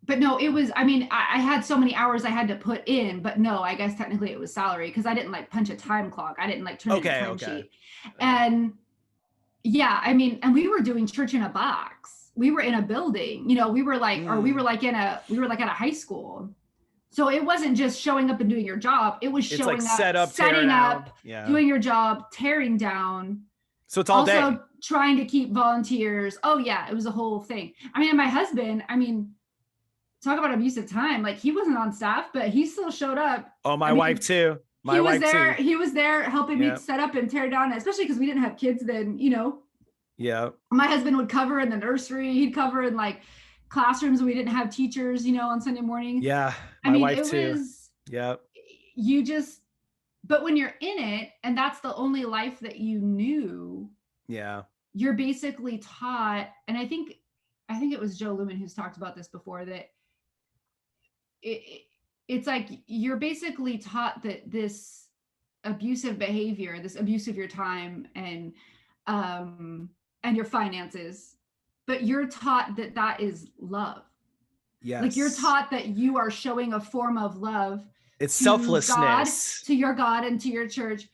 but no, it was, I mean, I had so many hours I had to put in, but no, I guess technically it was salary because I didn't like punch a time clock. I didn't like turn in a time sheet. And yeah, I mean, and we were doing church in a box. We were in a building, you know, we were like at a high school. So it wasn't just showing up and doing your job. It was showing up, setting up, doing your job, tearing down. So it's all also day. Trying to keep volunteers. Oh yeah, it was a whole thing. I mean, my husband, talk about abusive time. Like he wasn't on staff, but he still showed up. Oh, my wife too. He was there helping me set up and tear down, especially because we didn't have kids then, you know. Yeah. My husband would cover in the nursery. He'd cover in like classrooms. We didn't have teachers, you know, on Sunday morning. Yeah. My wife too. Yeah. But when you're in it and that's the only life that you knew. Yeah. You're basically taught, and I think it was Joe Lumen who's talked about this before, that it's like you're basically taught that this abusive behavior, this abuse of your time and your finances, but you're taught that that is love. Yes. Like you're taught that you are showing a form of love. It's selflessness to your God and to your church.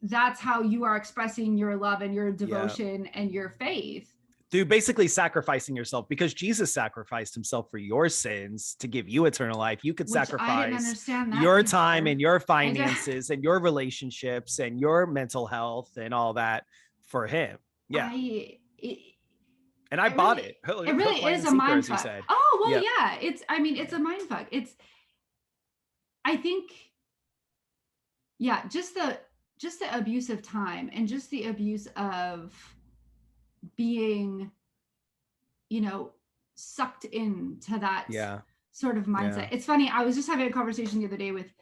That's how you are expressing your love and your devotion and your faith. Through basically sacrificing yourself, because Jesus sacrificed himself for your sins to give you eternal life. You could sacrifice your time and your finances and your relationships and your mental health and all that for him. Yeah. I bought it. It really is a mind fuck. Oh, well, yeah. It's a mind fuck. I think yeah, just the abuse of time and just the abuse of being, sucked into that sort of mindset. It's funny. I was just having a conversation the other day with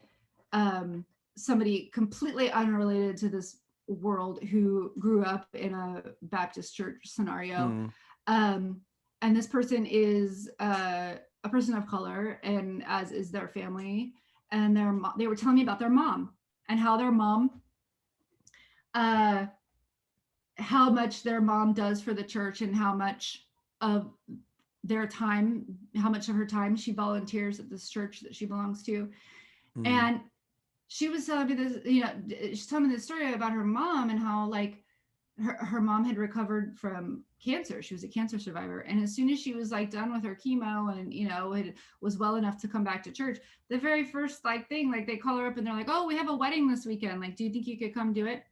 somebody completely unrelated to this world who grew up in a Baptist church scenario. And this person is a person of color, and as is their family. And they were telling me about their mom and how their mom, how much their mom does for the church, and how much of their time, how much of her time she volunteers at this church that she belongs to. And she was telling me this, she's telling me this story about her mom and how like her mom had recovered from cancer. She was a cancer survivor. And as soon as she was like done with her chemo and, it was well enough to come back to church, the very first like thing, like they call her up and they're like, oh, we have a wedding this weekend. Like, do you think you could come do it?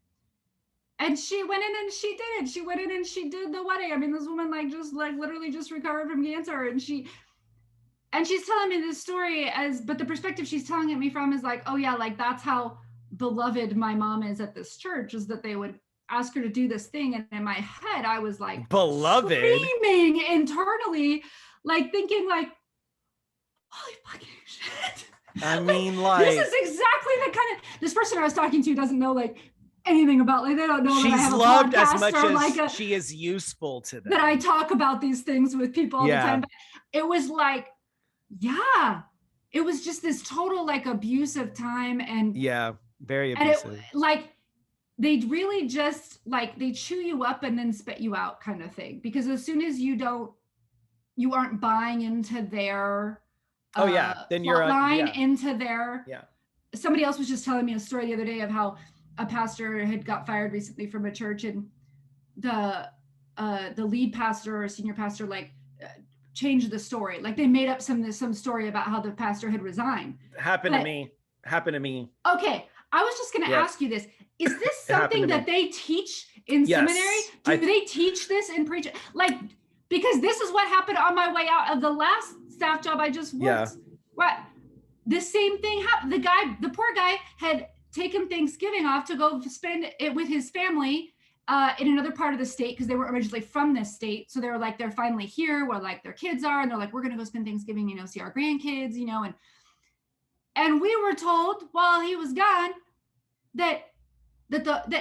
And she went in and she did it. She went in and she did the wedding. I mean, this woman literally just recovered from cancer, and she's telling me this story but the perspective she's telling it me from is like, oh yeah, like that's how beloved my mom is at this church, is that they would ask her to do this thing. And in my head, I was like, beloved, screaming internally, like thinking like, holy fucking shit. I mean, like, this is exactly the kind of, this person I was talking to doesn't know like anything about, like they don't know she's that I have a loved podcast as much or as like she is useful to them, that I talk about these things with people all the time. But it was like, yeah, it was just this total like abuse of time, and very abusive. And like they really just like they chew you up and then spit you out kind of thing, because as soon as you aren't buying into their then you're into their somebody else was just telling me a story the other day of how a pastor had got fired recently from a church, and the lead pastor or senior pastor like changed the story. Like they made up some story about how the pastor had resigned. Happened to me. Okay. I was just going to ask you this. Is this something that they teach in seminary? Do they teach this in preach? Like, because this is what happened on my way out of the last staff job I just worked. What? The same thing happened. The poor guy had taken Thanksgiving off to go spend it with his family in another part of the state, because they were originally from this state. So they were like, they're finally here where like their kids are, and they're like, we're going to go spend Thanksgiving, see our grandkids, and we were told while he was gone that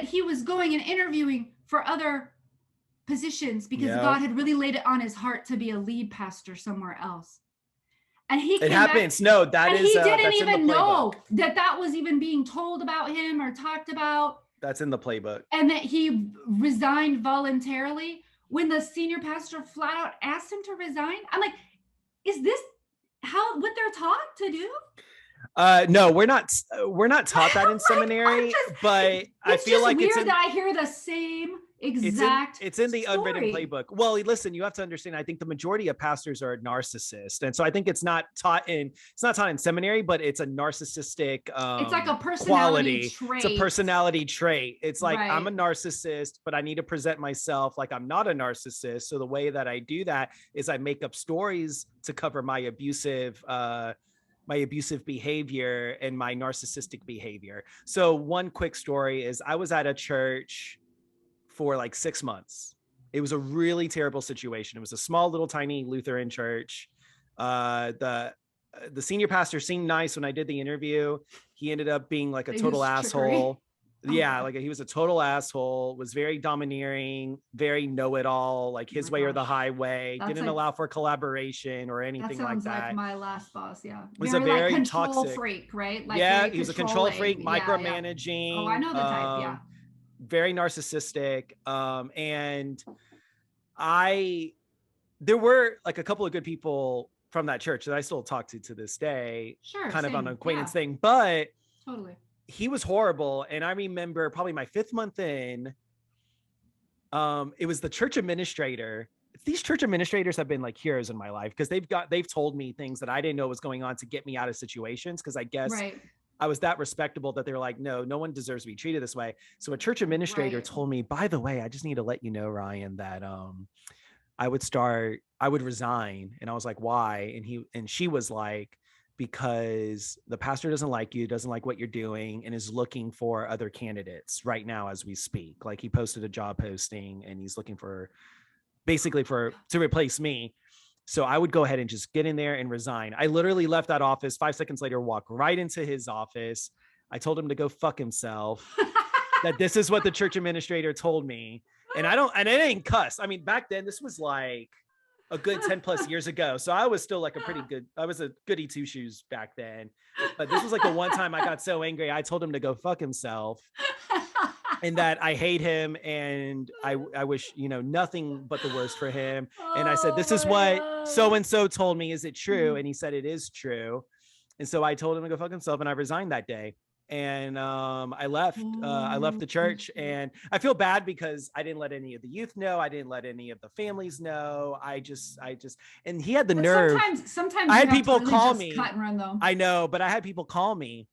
he was going and interviewing for other positions because God had really laid it on his heart to be a lead pastor somewhere else. And he came happens. Back, no, that and is. He didn't even know that was even being told about him or talked about. That's in the playbook. And that he resigned voluntarily when the senior pastor flat out asked him to resign. I'm like, is this what they're taught to do? No, we're not taught that in seminary, but I feel like it's weird that I hear the same exact it's in the story. Unwritten playbook. Well, listen, you have to understand, I think the majority of pastors are narcissists, and so I think it's not taught in seminary, but it's a narcissistic it's like a personality quality trait. It's a personality trait. It's like, right. I'm a narcissist, but I need to present myself like I'm not a narcissist. So the way that I do that is I make up stories to cover my abusive behavior and my narcissistic behavior. So one quick story is I was at a church for like 6 months. It was a really terrible situation. It was a small little tiny Lutheran church. The senior pastor seemed nice when I did the interview. He ended up being like a total asshole. Like he was a total asshole, was very domineering, very know-it-all, like his way or the highway, didn't allow for collaboration or anything like that. Like my last boss, was a very like toxic control freak, right? Like he was a control freak, micromanaging. Oh, I know the type, very narcissistic. And there were like a couple of good people from that church that I still talk to this day, kind of on an acquaintance thing, but totally. He was horrible. And I remember probably my 5th month in, it was the church administrator. These church administrators have been like heroes in my life, because they've told me things that I didn't know was going on to get me out of situations. Cause I guess I was that respectable that they were like, no one deserves to be treated this way. So a church administrator told me, by the way, I just need to let you know, Ryan, that, I would resign. And I was like, why? And she was like, because the pastor doesn't like you, doesn't like what you're doing, and is looking for other candidates right now as we speak. Like he posted a job posting and he's looking for basically to replace me. So I would go ahead and just get in there and resign. I literally left that office 5 seconds later, walked right into his office. I told him to go fuck himself, that this is what the church administrator told me. And it ain't cuss. I mean, back then this was like a good 10 plus years ago. So I was still like I was a goody two shoes back then. But this was like the one time I got so angry, I told him to go fuck himself and that I hate him. And I wish, nothing but the worst for him. And I said, this is what so-and-so told me. Is it true? And he said, it is true. And so I told him to go fuck himself and I resigned that day. And I left the church, and I feel bad because I didn't let any of the youth know. I didn't let any of the families know. I just, and he had the nerve. Sometimes I had people call me. Cut and run, though. I know, but I had people call me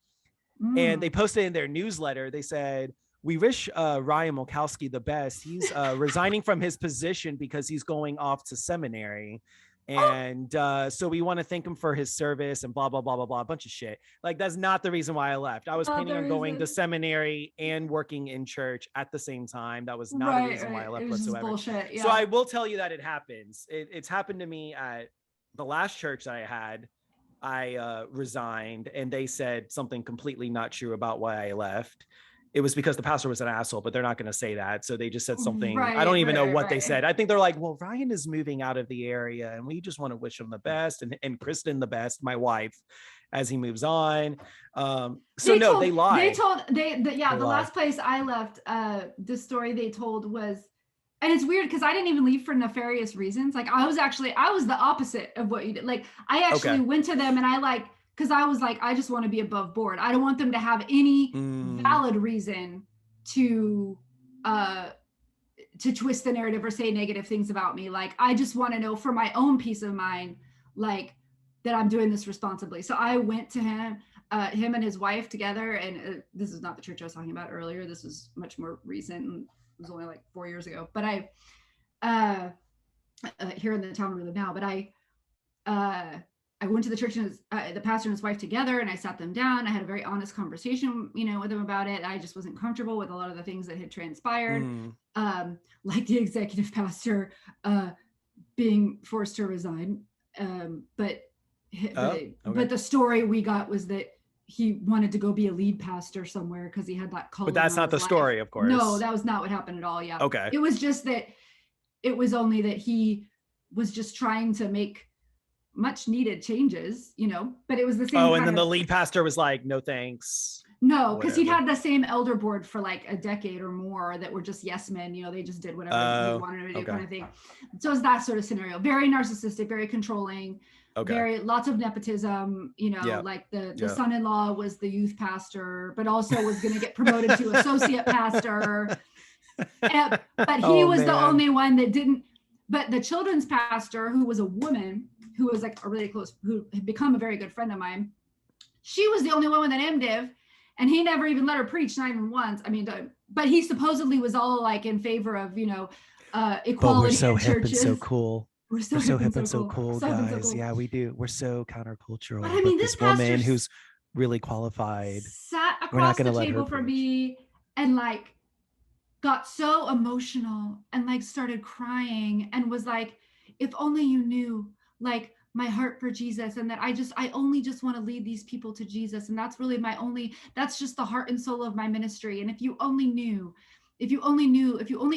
and they posted in their newsletter. They said, we wish Ryan Mulkowsky the best. He's resigning from his position because he's going off to seminary. And so we want to thank him for his service and blah, blah, blah, blah, blah, a bunch of shit. Like, that's not the reason why I left. I was planning on going to seminary and working in church at the same time. That was not a reason why I left whatsoever. Bullshit, yeah. So I will tell you that it happens. It's happened to me at the last church that I had. I resigned and they said something completely not true about why I left. It was because the pastor was an asshole, but they're not going to say that. So they just said something. I don't even know what they said. I think they're like, well, Ryan is moving out of the area and we just want to wish him the best. And Kristen the best, my wife, as he moves on. They lied. The last place I left, the story they told was, and it's weird because I didn't even leave for nefarious reasons. Like I was the opposite of what you did. Like I actually went to them and because I was like, I just want to be above board. I don't want them to have any valid reason to twist the narrative or say negative things about me. Like, I just want to know for my own peace of mind, like that I'm doing this responsibly. So I went to him and his wife together. And this is not the church I was talking about earlier. This was much more recent. It was only like 4 years ago, but here in the town we live now, but I went to the church and the pastor and his wife together, and I sat them down. I had a very honest conversation, with them about it. I just wasn't comfortable with a lot of the things that had transpired, like the executive pastor being forced to resign. But the story we got was that he wanted to go be a lead pastor somewhere because he had that call. But that's not the story, of course. No, that was not what happened at all. Yeah. Okay. It was just that it was only that he was just trying to make much needed changes, but it was the same. Oh, and then the lead pastor was like, no, thanks. No, because he'd had the same elder board for like a decade or more that were just yes men, they just did whatever they wanted to do, kind of thing. So it's that sort of scenario. Very narcissistic, very controlling, lots of nepotism, like the son-in-law was the youth pastor, but also was going to get promoted to associate pastor. But he was the only one that didn't. But the children's pastor, who was a woman, who was like who had become a very good friend of mine, she was the only one with an MDiv, and he never even let her preach, not even once. I mean, but he supposedly was all like in favor of, equality. But we're so in hip churches. and so cool. We're so hip and so cool, guys. Cool. Yeah, we do. We're so countercultural. But I mean, this woman who's really qualified sat across the table from me and like got so emotional and like started crying and was like, if only you knew like my heart for Jesus, and that I only just want to lead these people to Jesus. And that's really that's just the heart and soul of my ministry. And if you only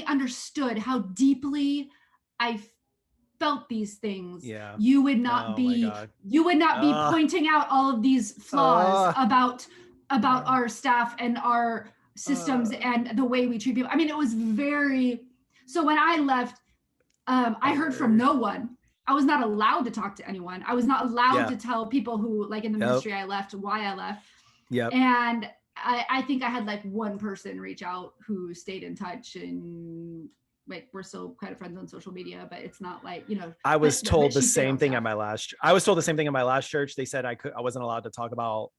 understood how deeply I felt these things, you would not be pointing out all of these flaws about our staff and our systems and the way we treat people. I mean, it was so when I left, I heard from no one. I was not allowed to talk to anyone. I was not allowed to tell people who, like in the ministry I left, why I left. Yeah. And I think I had like one person reach out who stayed in touch, and like we're still kind of friends on social media, but it's not like, I was told the same thing at my last church. They said I wasn't allowed to talk about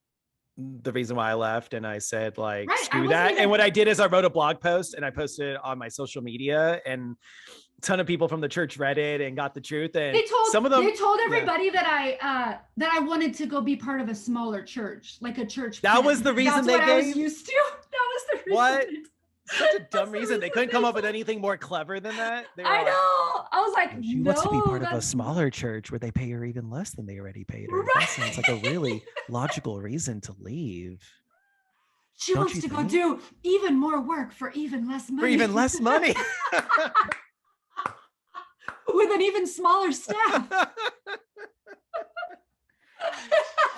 the reason why I left, and I said like, Right, screw that. And what I did is I wrote a blog post and I posted it on my social media, and a ton of people from the church read it and got the truth. And they told everybody yeah. that I wanted to go be part of a smaller church, like a church. That was the reason they gave? I was used to. That was the reason. What? Such a dumb reason. They couldn't come up with anything more clever than that. I know. I was like, she wants to be part of a smaller church where they pay her even less than they already paid her. Right. That sounds like a really logical reason to leave. She wants to go do even more work for even less money. For even less money. With an even smaller staff.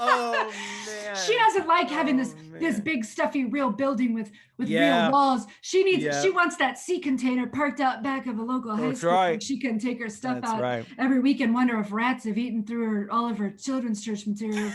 Oh man. She doesn't like having this big stuffy real building with real walls. She wants that sea container parked out back of a local high school. Right. She can take her stuff out every week and wonder if rats have eaten through all of her children's church material.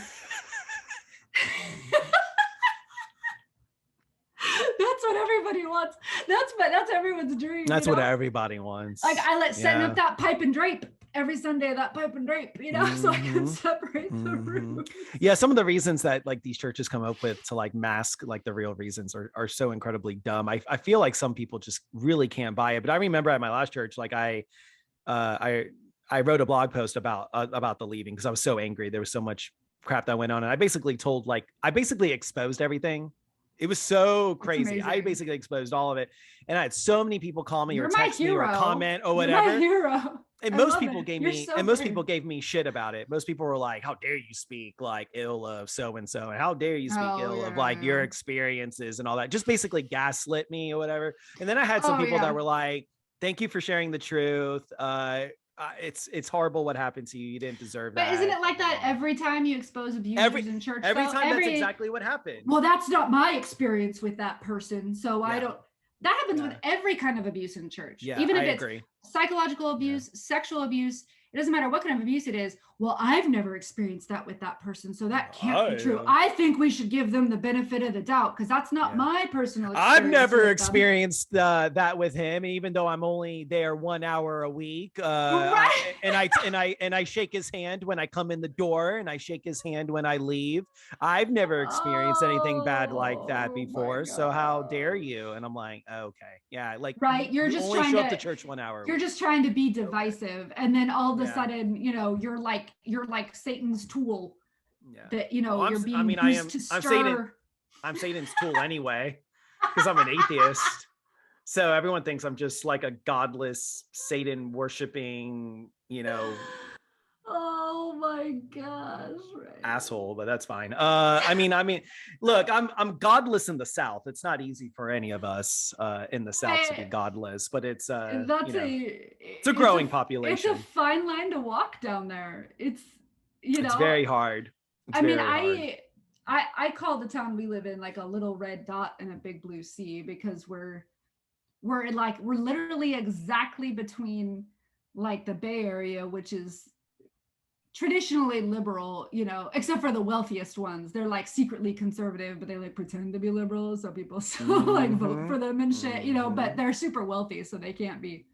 That's what everybody wants. That's everyone's dream. That's what everybody wants. Like I setting up that pipe and drape every Sunday, that pipe and drape, so I can separate the room. Yeah, some of the reasons that like these churches come up with to like mask like the real reasons are so incredibly dumb. I feel like some people just really can't buy it. But I remember at my last church, like I wrote a blog post about the leaving because I was so angry. There was so much crap that went on, and I basically exposed everything. It was so crazy. I basically exposed all of it, and I had so many people call me or text me or comment or whatever. You're my hero. And most people people gave me shit about it. Most people were like, "How dare you speak like ill of so and so, and how dare you speak ill of like your experiences and all that." Just basically gaslit me or whatever. And then I had some people that were like, "Thank you for sharing the truth. It's horrible what happened to you. You didn't deserve that." But isn't it like that every time you expose abusers in church? Every time that's exactly what happened. Well, that's not my experience with that person, so I don't. That happens with every kind of abuse in church. Yeah, even if I it's agree. Psychological abuse, sexual abuse. It doesn't matter what kind of abuse it is. Well, I've never experienced that with that person, so that can't be true. I think we should give them the benefit of the doubt because that's not my personal experience. I've never experienced that with him, even though I'm only there 1 hour a week. Right. And I shake his hand when I come in the door, and I shake his hand when I leave. I've never experienced anything bad like that before. So how dare you? And I'm like, okay, yeah, like you're just only trying show to up to church 1 hour. You're just trying to be divisive, and then all of a sudden, you're like Satan's tool. Yeah. That you're being used to stir. I'm Satan's tool anyway, because I'm an atheist. So everyone thinks I'm just like a godless Satan worshiping, Oh my gosh, right. Asshole, but that's fine. I mean, look, I'm godless in the South. It's not easy for any of us in the South to be godless, but it's it's a growing population. It's a fine line to walk down there. It's it's very hard. I call the town we live in like a little red dot in a big blue sea because we're literally exactly between like the Bay Area, which is traditionally liberal, except for the wealthiest ones. They're like secretly conservative, but they like pretend to be liberal, so people still like vote for them and shit, but they're super wealthy, so they can't be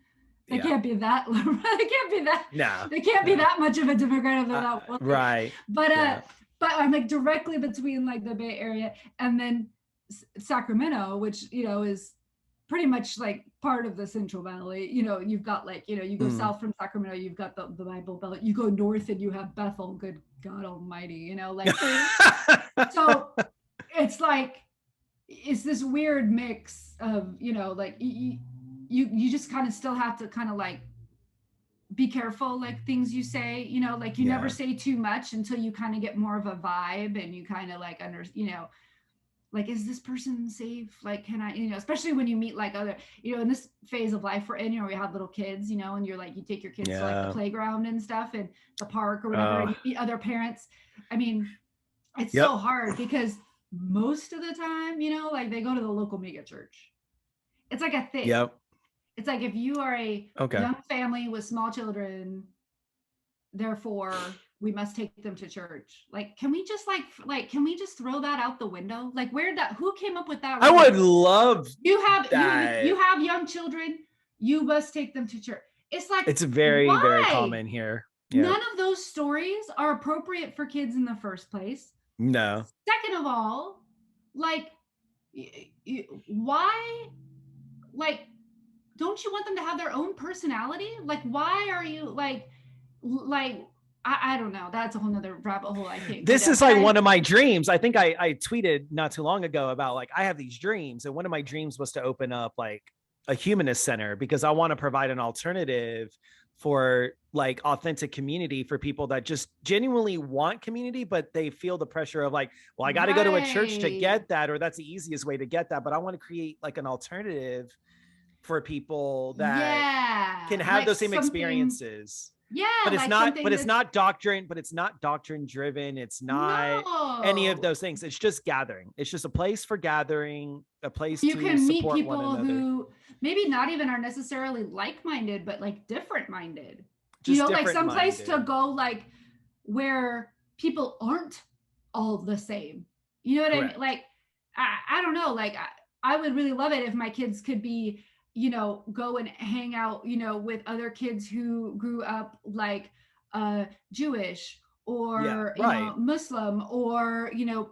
can't be that liberal. They can't be that they can't be that much of a Democrat if they're that wealthy. Right. But I'm like directly between like the Bay Area and then Sacramento, which is pretty much like part of the Central Valley. You've got like, you go south from Sacramento, you've got the Bible Belt. You go north and you have Bethel, good God almighty, so it's like, it's this weird mix of, like you just kind of still have to kind of like be careful, like things you say, like you never say too much until you kind of get more of a vibe and you kind of like like, is this person safe? Like, can I, especially when you meet like other, in this phase of life we're in, we have little kids, and you're like, you take your kids to like the playground and stuff and the park or whatever, and you meet other parents. I mean, it's so hard because most of the time, like they go to the local mega church. It's like a thing. Yep. It's like if you are a young family with small children, therefore we must take them to church. Like, can we just can we just throw that out the window? Like, who came up with that? I would love you have young children, you must take them to church. It's like, it's very, very common here. Yeah. None of those stories are appropriate for kids in the first place. No. Second of all, like, why, like, don't you want them to have their own personality? Like, why are you like, I don't know. That's a whole nother rabbit hole. I can't. This is like one of my dreams. I think I tweeted not too long ago about like, I have these dreams. And one of my dreams was to open up like a humanist center, because I want to provide an alternative for like authentic community for people that just genuinely want community, but they feel the pressure of like, well, I got to go to a church to get that, or that's the easiest way to get that. But I want to create like an alternative for people that can have like those same experiences. Yeah, but it's like not doctrine, but it's not doctrine driven. It's not any of those things. It's just gathering. It's just a place for gathering, a place you to can meet support people one another. Who maybe not even are necessarily like-minded, but like different-minded. Just you know, like some place to go, like where people aren't all the same. You know what I mean? Like, I don't know. Like, I would really love it if my kids could be, you know, go and hang out, you know, with other kids who grew up like Jewish or you know, Muslim or you know,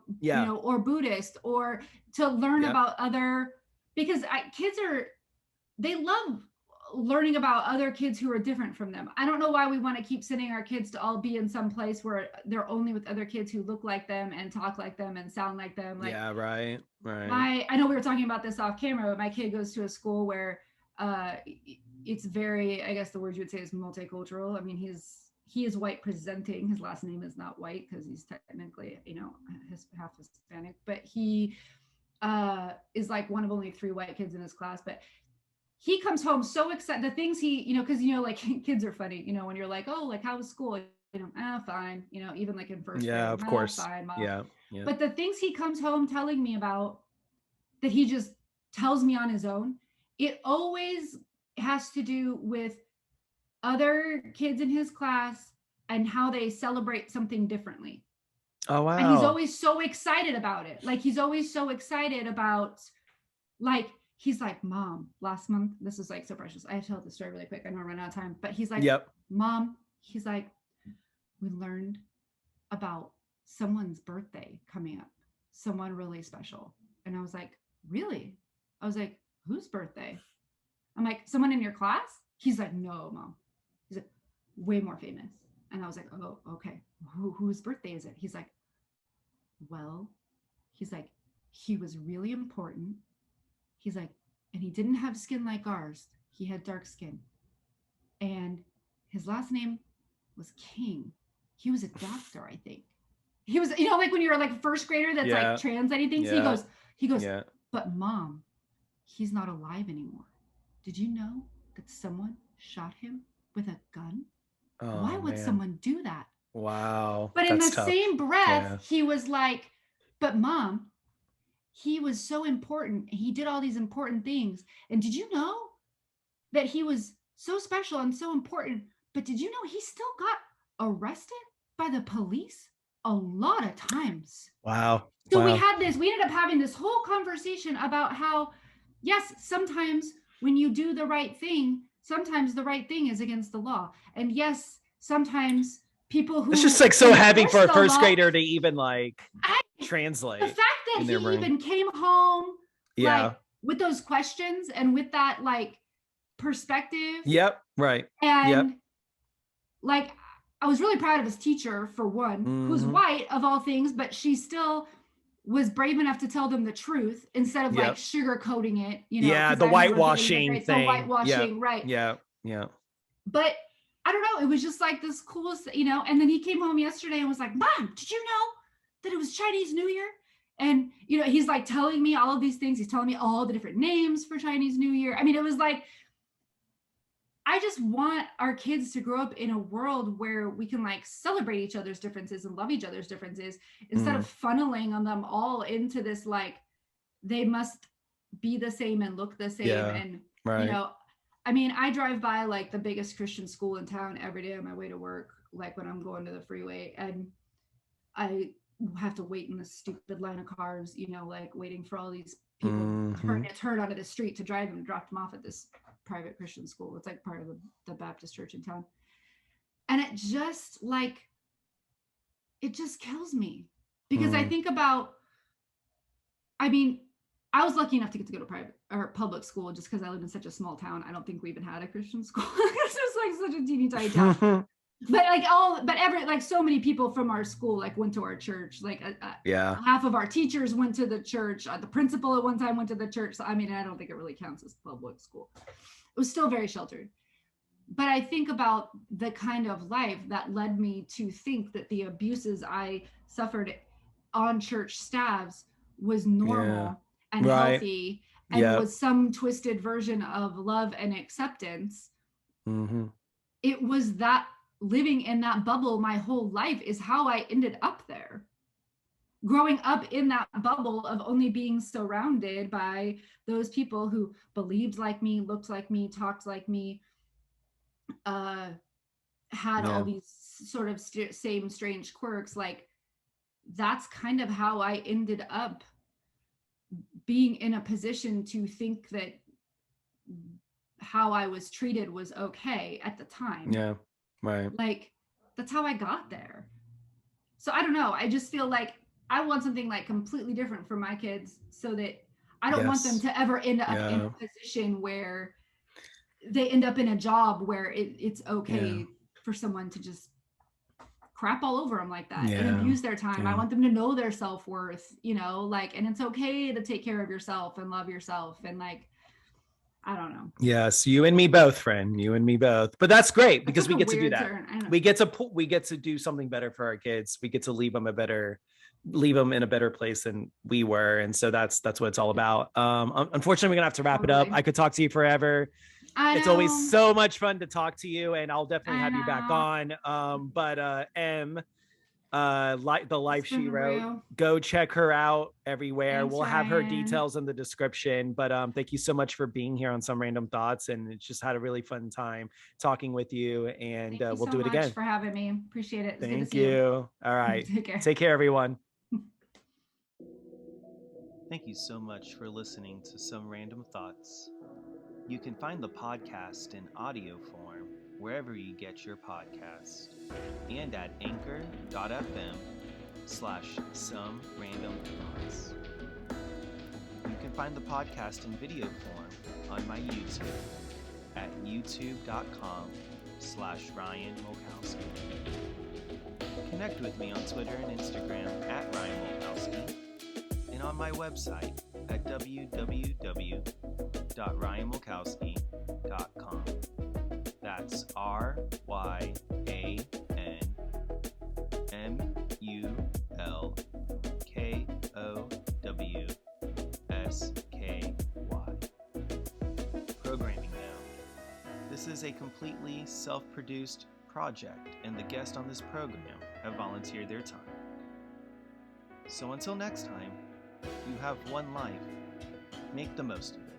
or Buddhist, or to learn about other, because they love learning about other kids who are different from them. I don't know why we want to keep sending our kids to all be in some place where they're only with other kids who look like them and talk like them and sound like them. Like, right. I know we were talking about this off camera, but my kid goes to a school where it's very, I guess the word you would say is multicultural. I mean, he is white presenting. His last name is not white because he's technically, you know, half Hispanic, but he is like one of only 3 white kids in his class. But he comes home so excited. The things he, you know, because, you know, like kids are funny, you know, when you're like, oh, like, how was school? You know, fine. You know, even like in first grade. Of course. Fine, Mom. Yeah. But the things he comes home telling me about that he just tells me on his own, it always has to do with other kids in his class and how they celebrate something differently. Oh, wow. And he's always so excited about it. Like, he's always so excited about, like, he's like, Mom, last month, this is like so precious. I have to tell this story really quick. I know I'm running out of time, but he's like, Mom, he's like, we learned about someone's birthday coming up, someone really special. And I was like, really? I was like, whose birthday? I'm like, someone in your class? He's like, no, Mom. He's like, way more famous. And I was like, oh, okay. Whose birthday is it? He's like, well, he's like, he was really important. He's like, and he didn't have skin like ours. He had dark skin. And his last name was King. He was a doctor, I think. He was, you know, like when you're like a first grader that's like translating things. He goes, but Mom, he's not alive anymore. Did you know that someone shot him with a gun? Oh, why would someone do that? Wow. But in the same breath, he was like, but Mom, he was so important. He did all these important things. And did you know that he was so special and so important? But did you know he still got arrested by the police a lot of times? Wow. So we ended up having this whole conversation about how, yes, sometimes when you do the right thing, sometimes the right thing is against the law. And yes, sometimes people who— it's just like so heavy for a first grader to even like translate. The fact that he even came home like with those questions and with that like perspective. And like, I was really proud of his teacher, for one, who's white of all things, but she still was brave enough to tell them the truth instead of like sugarcoating it, you know. The whitewashing thing. The whitewashing, right. But I don't know, it was just like this coolest, you know. And then he came home yesterday and was like, Mom, did you know that it was Chinese New Year? And, you know, he's like telling me all of these things. He's telling me all the different names for Chinese New Year. I mean, it was like, I just want our kids to grow up in a world where we can like celebrate each other's differences and love each other's differences instead of funneling on them all into this, like, they must be the same and look the same. And, you know, I mean, I drive by like the biggest Christian school in town every day on my way to work, like when I'm going to the freeway, and I have to wait in this stupid line of cars, you know, like waiting for all these people to turn onto the street to drive them, drop them off at this private Christian school. It's like part of the Baptist church in town. And it just like, it just kills me. Because I think about, I mean, I was lucky enough to get to go to private or public school just because I lived in such a small town. I don't think we even had a Christian school. It's just like such a teeny tiny town. But so many people from our school like went to our church. Like half of our teachers went to the church. The principal at one time went to the church. So I mean, I don't think it really counts as public school. It was still very sheltered. But I think about the kind of life that led me to think that the abuses I suffered on church staffs was normal and healthy and was some twisted version of love and acceptance. It was that living in that bubble my whole life is how I ended up there. Growing up in that bubble of only being surrounded by those people who believed like me, looked like me, talked like me, had all these sort of same strange quirks. Like, that's kind of how I ended up being in a position to think that how I was treated was okay at the time. Yeah, right. Like, that's how I got there. So I don't know. I just feel like I want something like completely different for my kids, so that I don't want them to ever end up in a position where they end up in a job where it's okay for someone to just crap all over them like that and abuse their time. I want them to know their self-worth, and it's okay to take care of yourself and love yourself. And like, I don't know. Yes, you and me both, friend. You and me both. But that's great because we get to do that. We get to do something better for our kids. We get to leave them in a better place than we were. And so that's what it's all about. Unfortunately, we're gonna have to wrap it up. I could talk to you forever. It's always so much fun to talk to you, and I'll definitely have you back on. The life she wrote, go check her out everywhere. We'll have her details in the description. But thank you so much for being here on Some Random Thoughts, and it's just had a really fun time talking with you. And we'll do it again. Thank you so much for having me. Appreciate it. Thank you. All right. Take care, everyone. Thank you so much for listening to Some Random Thoughts. You can find the podcast in audio form wherever you get your podcast, and at anchor.fm/somerandomthoughts. You can find the podcast in video form on my YouTube at youtube.com/Ryan Mulkowsky. Connect with me on Twitter and Instagram at Ryan Mulkowsky, and on my website at www.ryanmulkowsky.com. That's RYANMULKOWSKY. Programming now. This is a completely self-produced project, and the guests on this program have volunteered their time. So until next time, you have one life. Make the most of it.